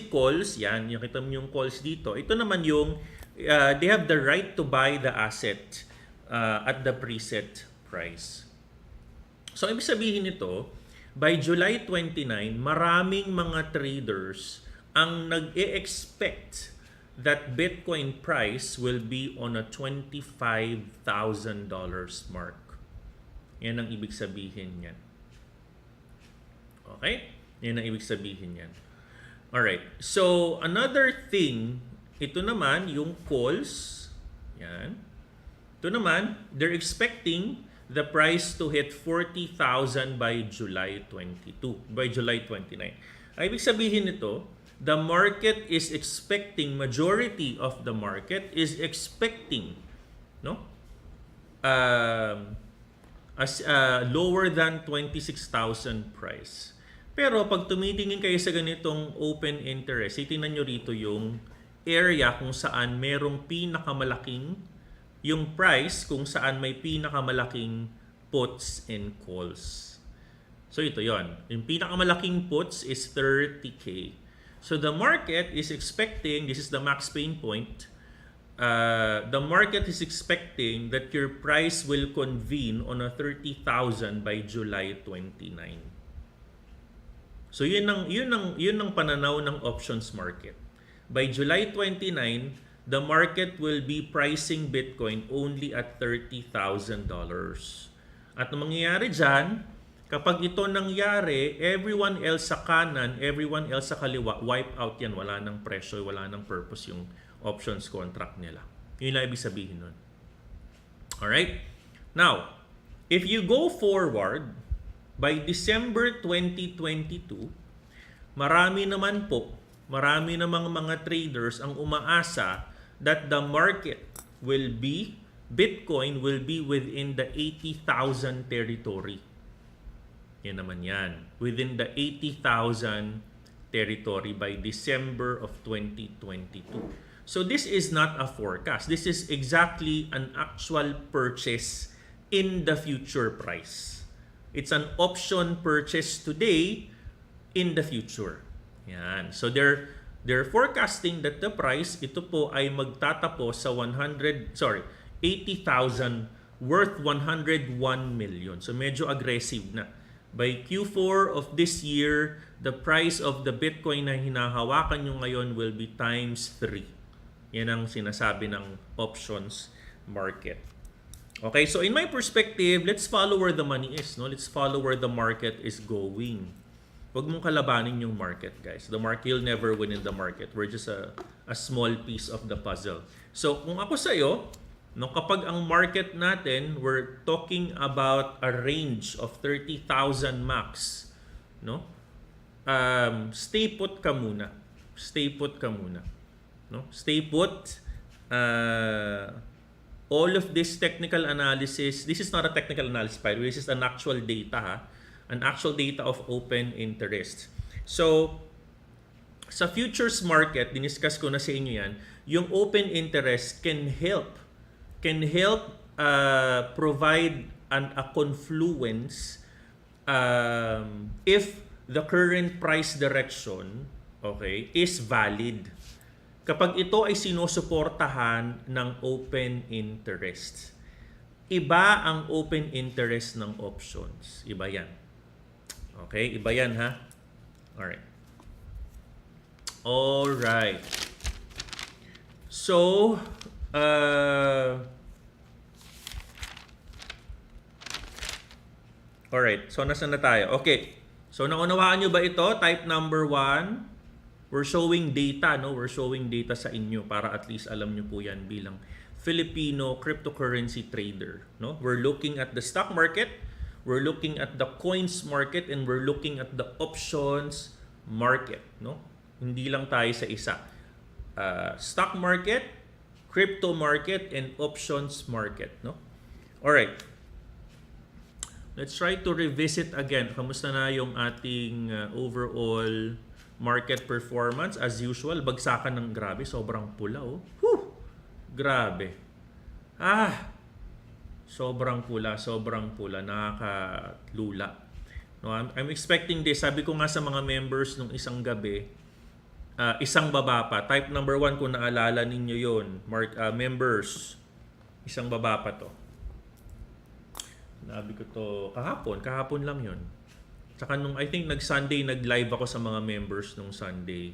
S1: calls, yan, nakita mo yung calls dito. Ito naman yung they have the right to buy the asset at the preset price. So ibig sabihin nito, by July 29, maraming mga traders ang nag-e-expect that Bitcoin price will be on a $25,000 mark. Yan ang ibig sabihin niyan. Okay? Yan ang ibig sabihin niyan. Alright. So, another thing, ito naman, yung calls. Yan. Ito naman, they're expecting the price to hit 40,000 by July 29. Ibig sabihin nito, the market is expecting, majority of the market is expecting, no? Lower than 26,000 price. Pero pag tumitingin kayo sa ganitong open interest, titingnan nyo rito yung area kung saan merong pinakamalaking, yung price kung saan may pinakamalaking puts and calls. So ito yon. Yung pinakamalaking puts is 30K. So the market is expecting, this is the max pain point, the market is expecting that your price will convene on a 30,000 by July 29. So yun ang pananaw ng options market. By July 29, the market will be pricing Bitcoin only at $30,000. At ang mangyayari dyan, kapag ito nangyari, everyone else sa kanan, everyone else sa kaliwa, wipe out yan. Wala nang presyo, wala nang purpose yung options contract nila. Yun lang ibig sabihin nun. Alright? Now, if you go forward, by December 2022, marami namang mga traders ang umaasa that the market will be, Bitcoin will be within the 80,000 territory. Yan naman yan. Within the 80,000 territory by December of 2022. So this is not a forecast. This is exactly an actual purchase in the future price. It's an option purchase today in the future. Yan. So they're forecasting that the price, ito po ay magtatapos sa 80,000 worth 101 million. So medyo aggressive na. By Q4 of this year, the price of the Bitcoin na hinahawakan nyo ngayon will be times 3. Yan ang sinasabi ng options market. Okay, so in my perspective, let's follow where the money is. No? Let's follow where the market is going. Huwag mong kalabanin yung market, guys. The market, you'll never win in the market. We're just a small piece of the puzzle. So, kung ako sa'yo, no, kapag ang market natin, we're talking about a range of 30,000 max, no? Stay put ka muna. Stay put ka muna. No? Stay put. All of this technical analysis, this is not a technical analysis, by the way. This is an actual data, ha? An actual data of open interest. So, sa futures market, diniscuss ko na sa inyo yan, yung open interest can help provide a confluence if the current price direction, okay, is valid. Kapag ito ay sinusuportahan ng open interest. Iba ang open interest ng options. Iba yan. Okay, iba yan, ha? Alright. Alright. So, alright. So, nasaan na tayo? Okay. So, naunawaan nyo ba ito? Type number 1. We're showing data, no? We're showing data sa inyo para at least alam nyo po yan bilang Filipino cryptocurrency trader, no? We're looking at the stock market, we're looking at the coins market, and we're looking at the options market, no? Hindi lang tayo sa isa. Stock market, crypto market, and options market, no? Alright. Let's try to revisit again. Kamusta na yung ating overall market performance? As usual, bagsakan ng grabe. Sobrang pula, oh. Whew! Grabe. Sobrang pula. Nakakalula. No, I'm expecting this. Sabi ko nga sa mga members nung isang gabi, isang baba pa. Type number 1 kung naalala ninyo yon, members. Isang baba pa to. Nabi ko to kahapon lang yon. Tsaka nung I think nag-Sunday, nag-live ako sa mga members nung Sunday.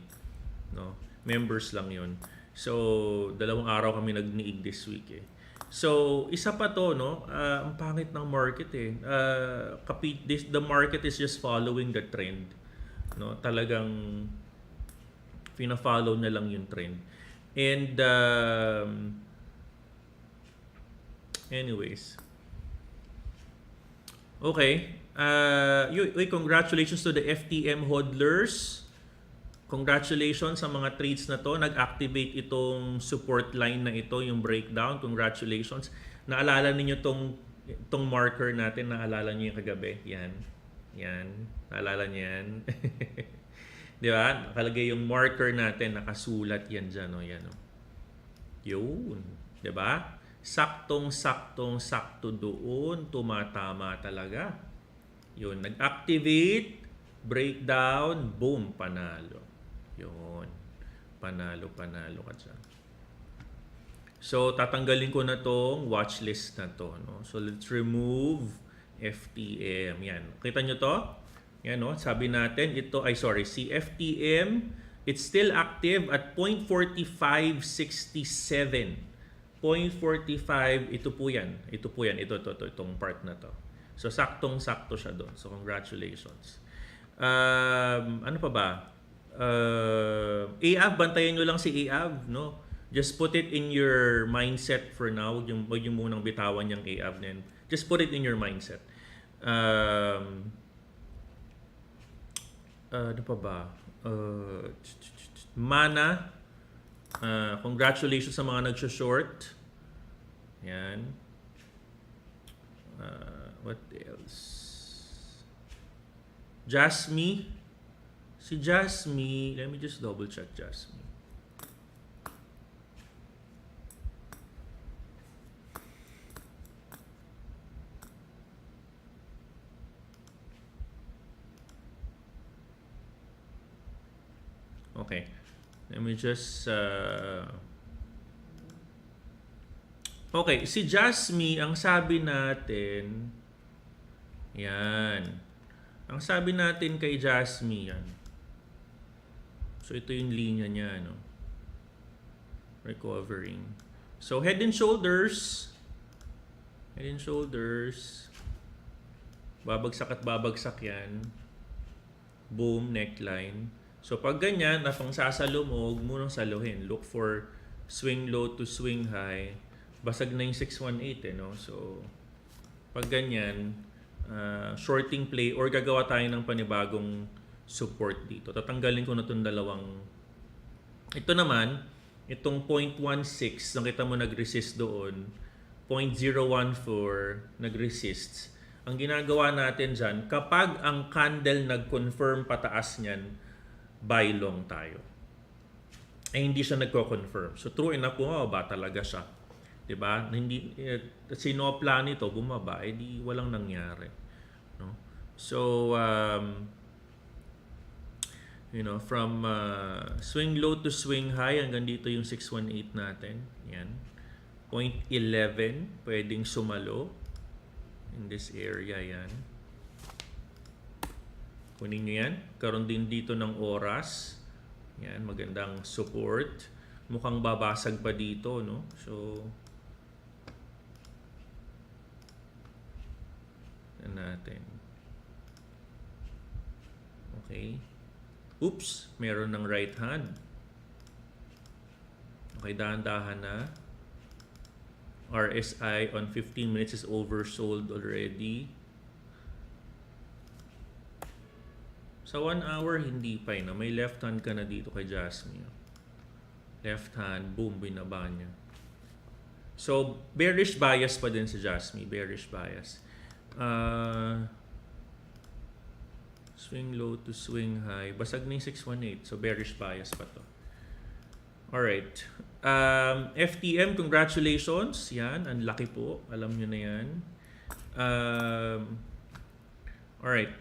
S1: No? Members lang yon. So, 2 araw kami nagniig this week eh. So, isa pa to, no? Ang pangit ng market eh. The market is just following the trend. No? Talagang pina-follow na lang yung trend. And anyways, Okay. Congratulations to the FTM hodlers. Congratulations sa mga trades na to. Nag-activate itong support line na ito, yung breakdown. Congratulations. Naalala ninyo tong marker natin. Naalala niyo yung kagabi. Yan. Naalala niyo yan. Di ba? Nakalagay yung marker natin. Nakasulat yan dyan. O, yan, o. Yun. Di ba? Sakto doon. Tumatama talaga. Yun. Nag-activate. Breakdown. Boom. Panalo. Yun. Panalo ka dyan. So, tatanggalin ko na tong watchlist na to. No? So, let's remove FTM. Yan. Kita nyo to? Yan, no? Sabi natin, si FTM, it's still active at 0.4567. 0.45, ito po yan. Itong part na to. So, saktong-sakto siya doon. So, congratulations. Ano pa ba? AAV, bantayan nyo lang si AAV, no? Just put it in your mindset for now. Huwag yung munang bitawan yung AAV na yun. Just put it in your mindset. Ano pa ba? Mana, congratulations sa mga nag-short. Yan. What else? Jasmine. Si Jasmine, let me just double check Jasmine. Okay. Let me just okay, si Jasmine, ang sabi natin yan. Ang sabi natin kay Jasmine yan. So ito yung linya niya, no? Recovering. So head and shoulders. Head and shoulders. Babagsak at babagsak yan. Boom, neckline. So pag ganyan, na pang sasalo mo, huwag mo nang saluhin. Look for swing low to swing high. Basag na yung 618, no? So pag ganyan, shorting play or gagawa tayo ng panibagong support dito. Tatanggalin ko na itong dalawang. Ito naman, itong 0.16, nakita mo nag-resist doon. 0.014, nag-resist. Ang ginagawa natin dyan, kapag ang candle nag-confirm pataas niyan, buy long tayo. Eh, hindi siya nagko-confirm. So, true enough, bumaba talaga siya. Diba? Hindi, sinopla nito, bumaba, eh di walang nangyari. No? So, from swing low to swing high, hanggang dito yung 618 natin. Yan. 0.11, pwedeng sumalo. In this area, yan. Kunin nyo yan. Karoon din dito ng oras. Yan, magandang support. Mukhang babasag pa dito, no? So, yan natin. Okay. Oops, meron ng right hand. Okay, dahan-dahan na. RSI on 15 minutes is oversold already. Sa 1 hour, hindi pa yun. May left hand ka na dito kay Jasmine. Left hand, boom, binaba niya. So, bearish bias pa din si Jasmine. Bearish bias. Swing low to swing high. Basag na yung 618. So, bearish bias pa to. Alright. FTM, congratulations. Yan, ang laki po. Alam nyo na yan. Alright.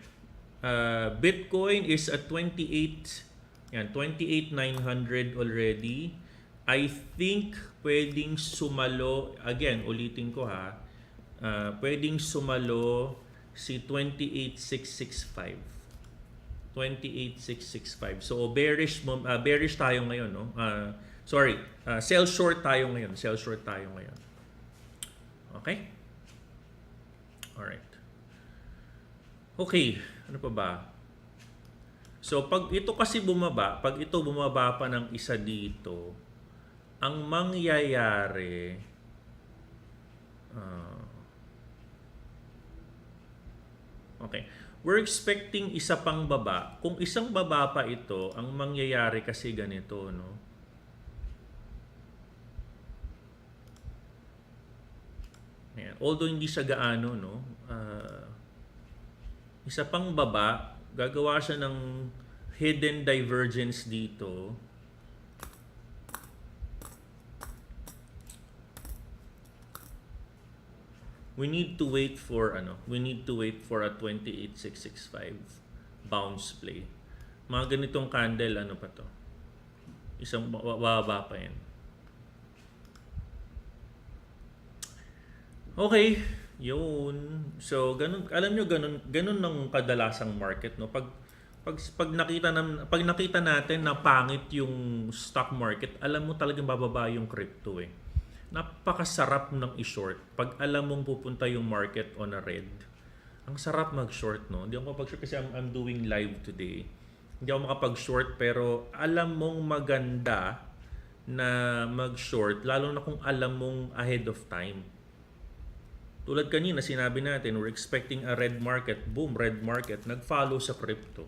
S1: Bitcoin is at 28. Yan, 28,900 already. I think pwedeng sumalo. Again, ulitin ko ha. Pwedeng sumalo si 28,665. 28,665. So bearish tayo ngayon, no? Sell short tayo ngayon. Sell short tayo ngayon. Okay? Alright. Okay, ano pa ba? So pag ito kasi bumaba, pag ito bumaba pa ng isa dito, ang mangyayari Okay. We're expecting isa pang baba. Kung isang baba pa ito, ang mangyayari kasi ganito, no? Ayan. Although hindi siya gaano, no? Isa pang baba, gagawa siya ng hidden divergence dito. We need to wait for a 28665 bounce play. Mga ganitong candle, ano pa to? Isang bababa pa yan. Okay, yun. So, ganun, alam nyo, ganun ng kadalasang market, no? Pag nakita natin na pangit yung stock market, alam mo talagang bababa yung crypto eh. Napakasarap ng i-short. Pag alam mong pupunta yung market on a red, ang sarap mag-short, no? Hindi ako makapag-short kasi I'm doing live today. Hindi ako makapag-short pero alam mong maganda na mag-short, lalo na kung alam mong ahead of time. Tulad kanina, sinabi natin, we're expecting a red market. Boom, red market. Nag-follow sa crypto.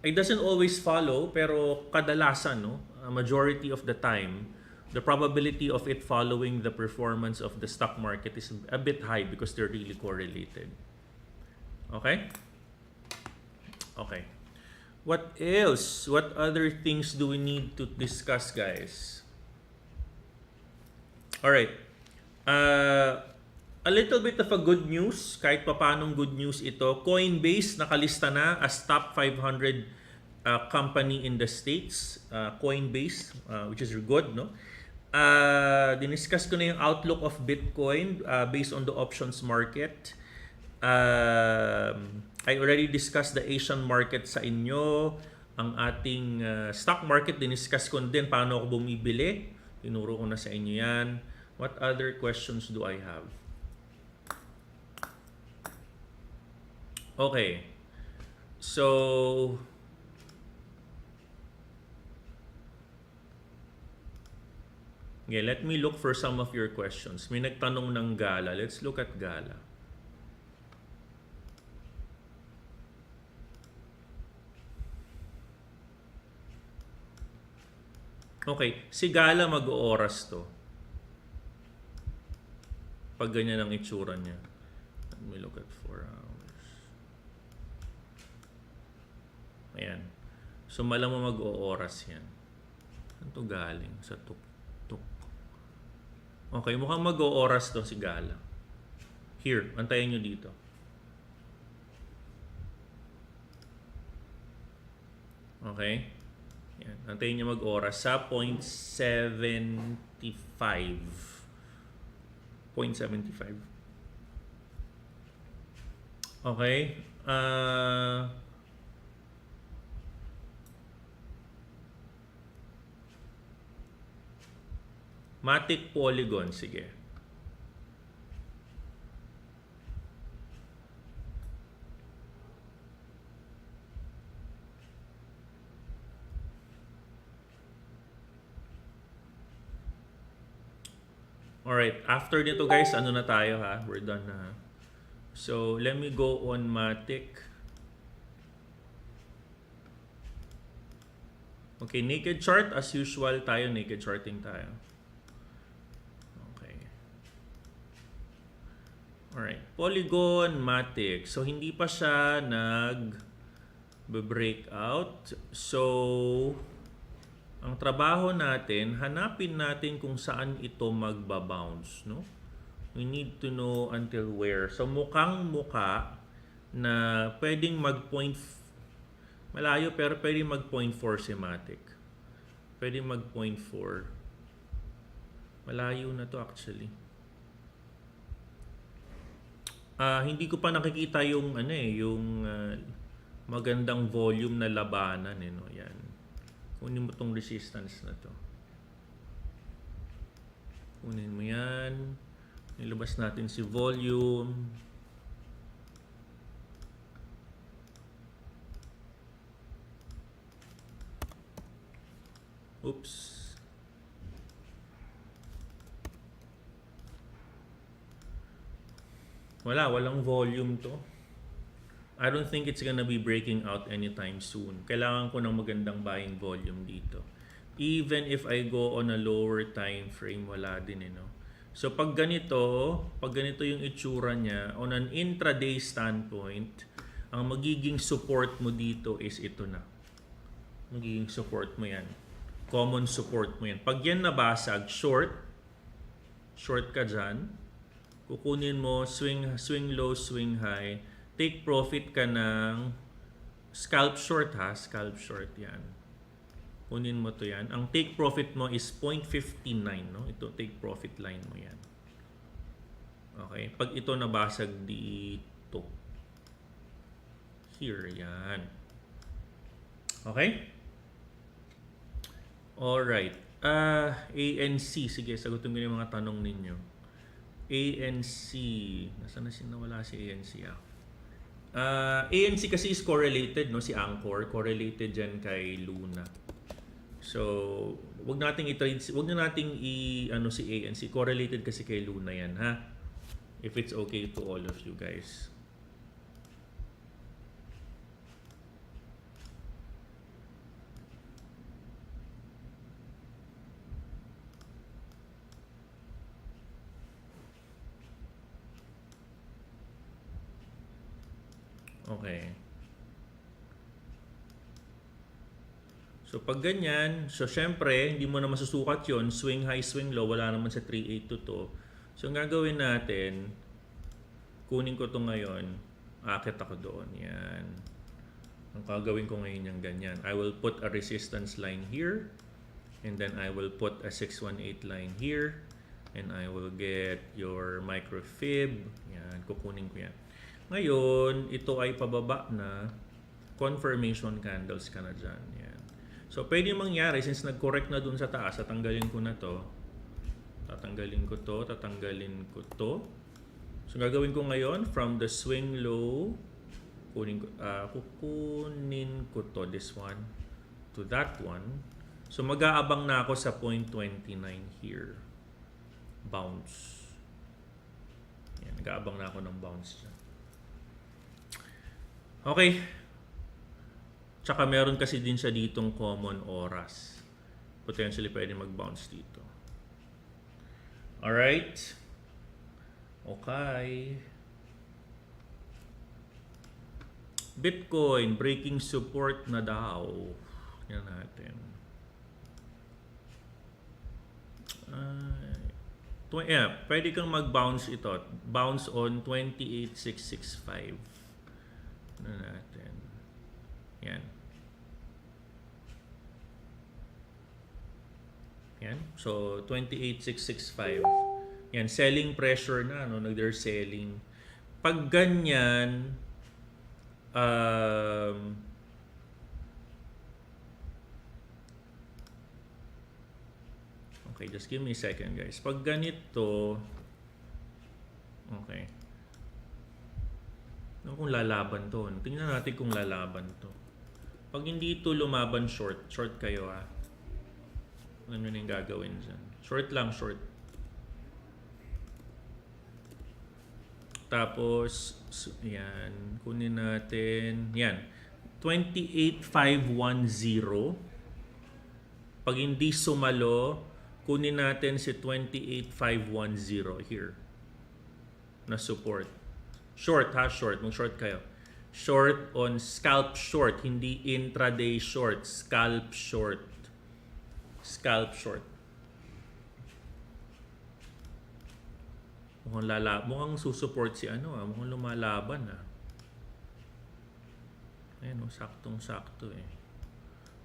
S1: It doesn't always follow, pero kadalasan, no? A majority of the time, the probability of it following the performance of the stock market is a bit high because they're really correlated. Okay? Okay. What else? What other things do we need to discuss, guys? All right. A little bit of a good news, kahit papanong good news ito. Coinbase nakalista na as top 500 company in the States. Coinbase, which is good, no? Diniscuss ko na yung outlook of Bitcoin based on the options market. I already discussed the Asian market sa inyo. Ang ating stock market, diniscuss ko din paano ako bumibili. Tinuro ko na sa inyo yan. What other questions do I have? Okay. So, okay, let me look for some of your questions. May nagtanong ng Gala. Let's look at Gala. Okay, si Gala mag-ooras to. Pag ganyan ang itsura niya. Let me look at 4 hours. Ayan. So malamang mag-ooras yan. Saan to galing? Sa tuk-tuk. Okay, mukhang mag-ooras to si Gala. Here, antayin nyo dito. Okay? Yan. Antayin nyo mag-oras sa 0.75. 0.75. Okay? Matic Polygon, sige. Alright, after nito guys, ano na tayo ha? We're done na. So, let me go on Matic. Okay, naked chart as usual tayo, naked charting tayo. Okay. Alright, Polygon, Matic. So, hindi pa siya nag-breakout. So, ang trabaho natin, hanapin natin kung saan ito magbabounce, no? We need to know until where. So mukhang-mukha na pwedeng malayo pero pwedeng mag-0.4 si Matic. Pwedeng mag-0.4. Malayo na to actually. Hindi ko pa nakikita yung magandang volume na labanan, no? Yan. Kunin mo tong resistance na to. Kunin mo yan. Nilabas natin si volume. Oops. walang volume to. I don't think it's gonna be breaking out anytime soon. Kailangan ko ng magandang buying volume dito. Even if I go on a lower time frame, wala din no. So pag ganito yung itsura niya, on an intraday standpoint, ang magiging support mo dito is ito na. Magiging support mo yan. Common support mo yan. Pag yan nabasag, short ka dyan. Kukunin mo, swing low, swing high. Take profit ka ng scalp short ha. Scalp short yan. Kunin mo to yan. Ang take profit mo is 0.59. No? Ito, take profit line mo yan. Okay. Pag ito nabasag dito. Here, yan. Okay? Alright. ANC. Sige, sagutin ko yung mga tanong ninyo. ANC. Nasaan na nawala si ANC? ANC kasi is correlated, no? Si Anchor. Correlated dyan kay Luna. So, wag nating i-trade, wag na nating si ANC. Correlated kasi kay Luna yan, ha? If it's okay to all of you guys. Okay. So pag ganyan, so syempre, hindi mo na masusukat yon, swing high, swing low, wala naman sa 382 to. So ang gagawin natin, kunin ko to ngayon, akit ako doon, yan. Ang gagawin ko ngayon yung ganyan. I will put a resistance line here, and then I will put a 618 line here, and I will get your microfib, yan, kukunin ko yan. Ngayon, ito ay pababa na, confirmation candles ka na dyan. Yan. So, pwede mangyari, since nag-correct na dun sa taas, tatanggalin ko na to. Tatanggalin ko to, tatanggalin ko to. So, gagawin ko ngayon, from the swing low, kukunin ko to, this one, to that one. So, mag-aabang na ako sa 0.29 here. Bounce. Yan, nag-aabang na ako ng bounce dyan. Okay. Tsaka meron kasi din siya ditong common oras. Potentially pwede mag-bounce dito. Alright. Okay. Bitcoin, breaking support na daw. Yan natin. Pwede kang mag-bounce ito. Bounce on 28,665. Ano natin? Yan. Yan. So, 28,665. Yan. Selling pressure na. No? They're selling. Pag ganyan, okay, just give me a second, guys. Pag ganito, okay. Kung lalaban to. Tingnan natin kung lalaban to. Pag hindi ito lumaban, short kayo ha. Ano na yung gagawin dyan? Short lang, short. Tapos, yan. Kunin natin. Yan. 28,510. Pag hindi sumalo, kunin natin si 28,510 here. Na support. Short ha, short. Mag-short kayo. Short on scalp short. Hindi intraday short. Scalp short. Scalp short. Mukhang susupport si mukhang lumalaban Ayan saktong-sakto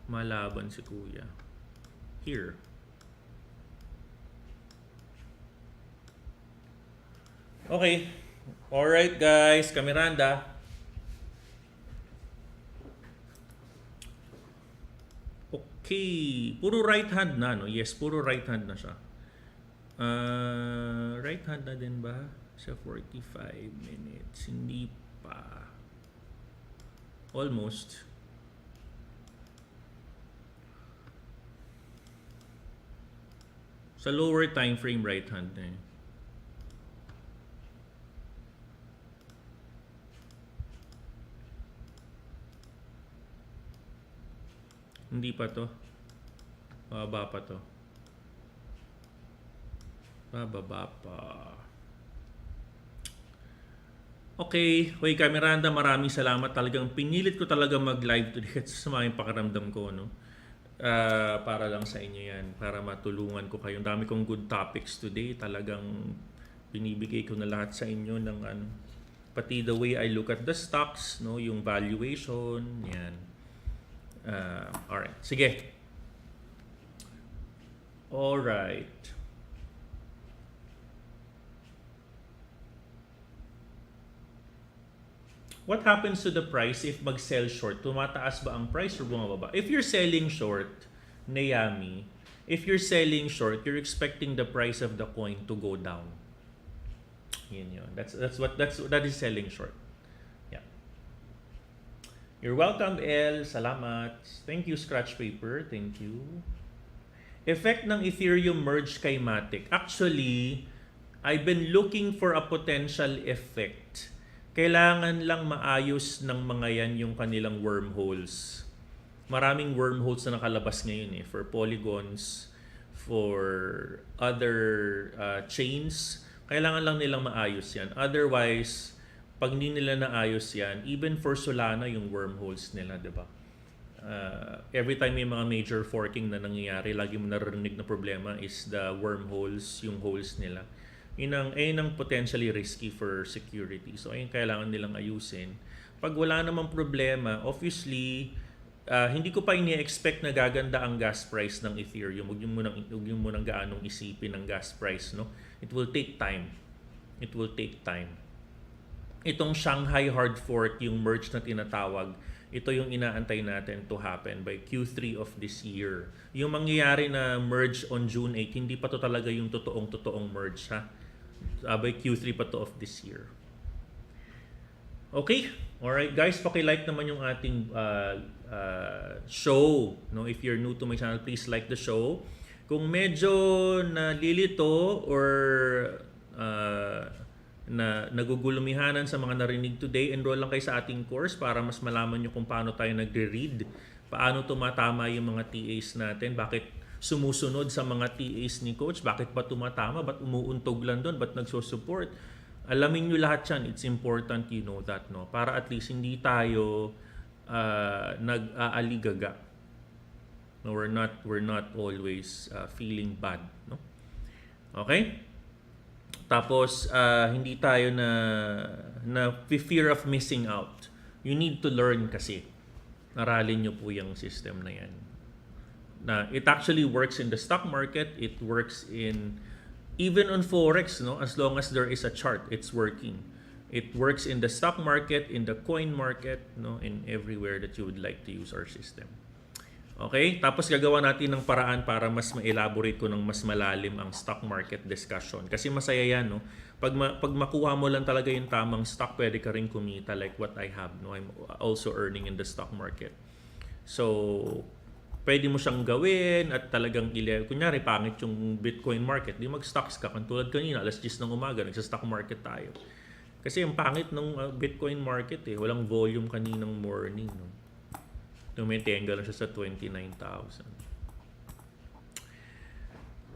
S1: Malaban si kuya. Here. Okay. Alright guys, Miranda. Okay. Puro right hand na, no? Yes, puro right hand na siya. Right hand na din ba? Sa 45 minutes. Hindi pa. Almost. Sa lower time frame, right hand na Hindi pa to. Bababa pa to. Bababa pa. Okay. Hoy, Miranda, maraming salamat. Talagang pinilit ko talaga mag-live today at sumama yung pakiramdam ko, no? Para lang sa inyo yan. Para matulungan ko kayo. Ang dami kong good topics today. Talagang binibigay ko na lahat sa inyo ng ano. Pati the way I look at the stocks, no? Yung valuation, yan. Alright. Sige. Alright. What happens to the price if mag-sell short? Tumataas ba ang price or bumababa? If you're selling short, Nayami, if you're selling short, you're expecting the price of the coin to go down. Yun. That is selling short. Yeah. You're welcome, El. Salamat. Thank you, Scratch Paper. Thank you. Effect ng Ethereum merge kay Matic. Actually, I've been looking for a potential effect. Kailangan lang maayos ng mga yan yung kanilang wormholes. Maraming wormholes na nakalabas ngayon for polygons, for other chains. Kailangan lang nilang maayos yan. Otherwise, pag hindi nila naayos yan, even for Solana yung wormholes nila, di ba? Every time may mga major forking na nangyayari, lagi mo narinig na problema is the wormholes, yung holes nila. Ayun ang potentially risky for security. So, ayun kailangan nilang ayusin. Pag wala namang problema, obviously, hindi ko pa ini-expect na gaganda ang gas price ng Ethereum. Huwag yung munang gaanong isipin ng gas price, no? It will take time. It will take time. Itong Shanghai hard fork, yung merge na tinatawag, ito yung inaantay natin to happen by Q3 of this year. Yung mangyayari na merge on June 8, hindi pa to talaga yung totoong merge, ha? By Q3 pa to of this year. Okay? Alright guys, paki-like naman yung ating show. No? If you're new to my channel, please like the show. Kung medyo nalilito or na nagugulumihanan sa mga narinig today, enroll lang kayo sa ating course para mas malaman nyo kung paano tayo nagre-read, paano tumatama yung mga TAs natin, bakit sumusunod sa mga TAs ni Coach, bakit ba tumatama, ba't umuuntog lang doon, ba't nagsusupport. Alamin nyo lahat yan. It's important you know that, no? Para at least hindi tayo nag-aaligaga. No, we're not always feeling bad, no? Okay? Tapos hindi tayo na fear of missing out. You need to learn kasi. Aralin nyo po yung system na yan. Na it actually works in the stock market, it works in even on forex, no? As long as there is a chart, it's working. It works in the stock market, in the coin market, no? In everywhere that you would like to use our system. Okay? Tapos gagawa natin ng paraan para mas ma-elaborate ko ng mas malalim ang stock market discussion. Kasi masaya yan, no? Pag makuha mo lang talaga yung tamang stock, pwede ka rin kumita like what I have, no? I'm also earning in the stock market. So, pwede mo siyang gawin at talagang kunyari, pangit yung Bitcoin market, di mag-stocks ka. Katulad kanina, alas 10 ng umaga, nagsa-stock market tayo. Kasi yung pangit ng Bitcoin market, walang volume kaninang morning, no? Tumitengga lang siya sa 29,000.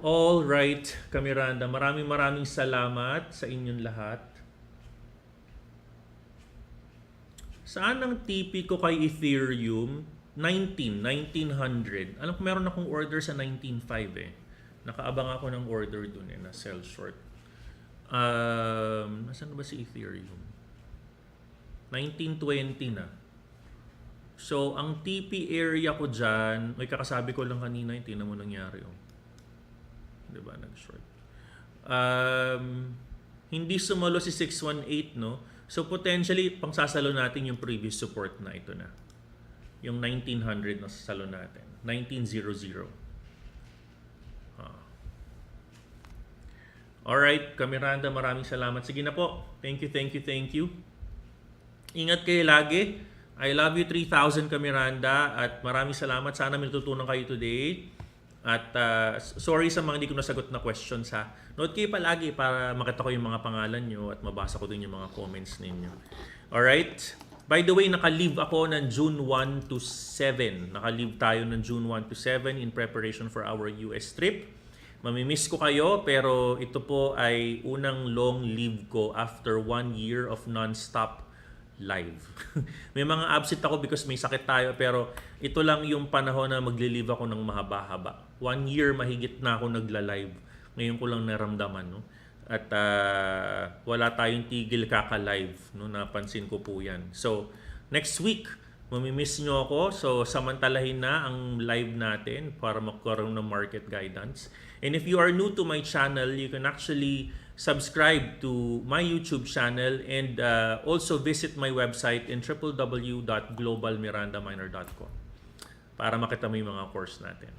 S1: All right, Miranda, maraming salamat sa inyong lahat. Saan ang TP ko kay Ethereum? 1900. Alam ko meron akong order sa 19.5 Nakaabang ako ng order dun na sell short. Nasaan ba si Ethereum? 1920 na. So, ang TP area ko dyan, may kakasabi ko lang kanina, tingnan mo nangyari. Diba, nag-short. Hindi sumalo si 618, no? So, potentially, pangsasalo natin yung previous support na ito na. Yung 1900 na sasalo natin. 1900. Alright, Miranda, maraming salamat. Sige na po. Thank you. Ingat kayo lagi. I love you 3,000 Miranda at maraming salamat. Sana may natutunan kayo today. At sorry sa mga hindi ko nasagot na questions ha. Note kayo palagi para makita ko yung mga pangalan nyo at mabasa ko din yung mga comments ninyo. Alright? By the way, naka-leave ako ng June 1 to 7. Naka-leave tayo ng June 1 to 7 in preparation for our US trip. Mamimiss ko kayo, pero ito po ay unang long leave ko after 1 year of non-stop live. May mga absent ako because may sakit tayo, pero ito lang yung panahon na magli-leave ako ng mahaba-haba. 1 year mahigit na ako nagla-live. Ngayon ko lang naramdaman, no? At wala tayong tigil kaka-live, no? Napansin ko po yan. So, next week, mamimiss nyo ako. So, samantalahin na ang live natin para magkaroon ng market guidance. And if you are new to my channel, you can actually subscribe to my YouTube channel and also visit my website in www.globalmirandaminer.com para makita mo yung mga course natin.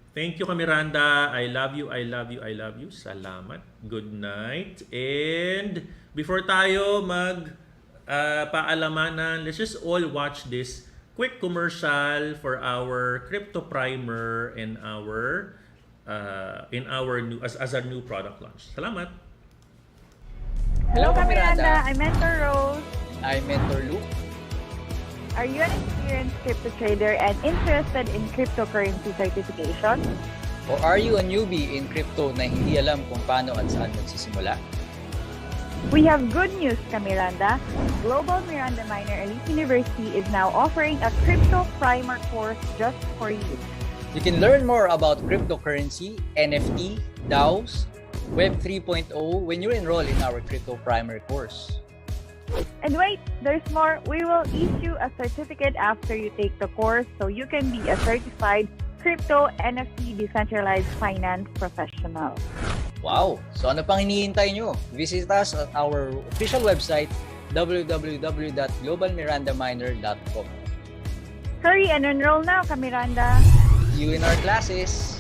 S1: Thank you, Miranda. I love you, I love you, I love you. Salamat. Good night. And before tayo paalamanan, let's just all watch this quick commercial for our crypto primer and our new as our new product launch. Salamat.
S7: Hello, Miranda. I'm Mentor Rose.
S8: I'm Mentor Luke.
S7: Are you an experienced crypto trader and interested in cryptocurrency certification?
S8: Or are you a newbie in crypto na hindi alam kung paano at saan magsisimula?
S7: We have good news, Miranda. Global Miranda Miner Elite University is now offering a crypto primer course just for you.
S8: You can learn more about cryptocurrency, NFT, DAVOS, Web 3.0 when you enroll in our crypto primer course.
S7: And wait, there's more. We will issue a certificate after you take the course so you can be a certified crypto NFT decentralized finance professional.
S8: Wow! So ano pang hinihintay nyo? Visit us at our official website www.globalmirandaminer.com.
S7: Hurry and enroll now, Miranda.
S8: See you in our classes!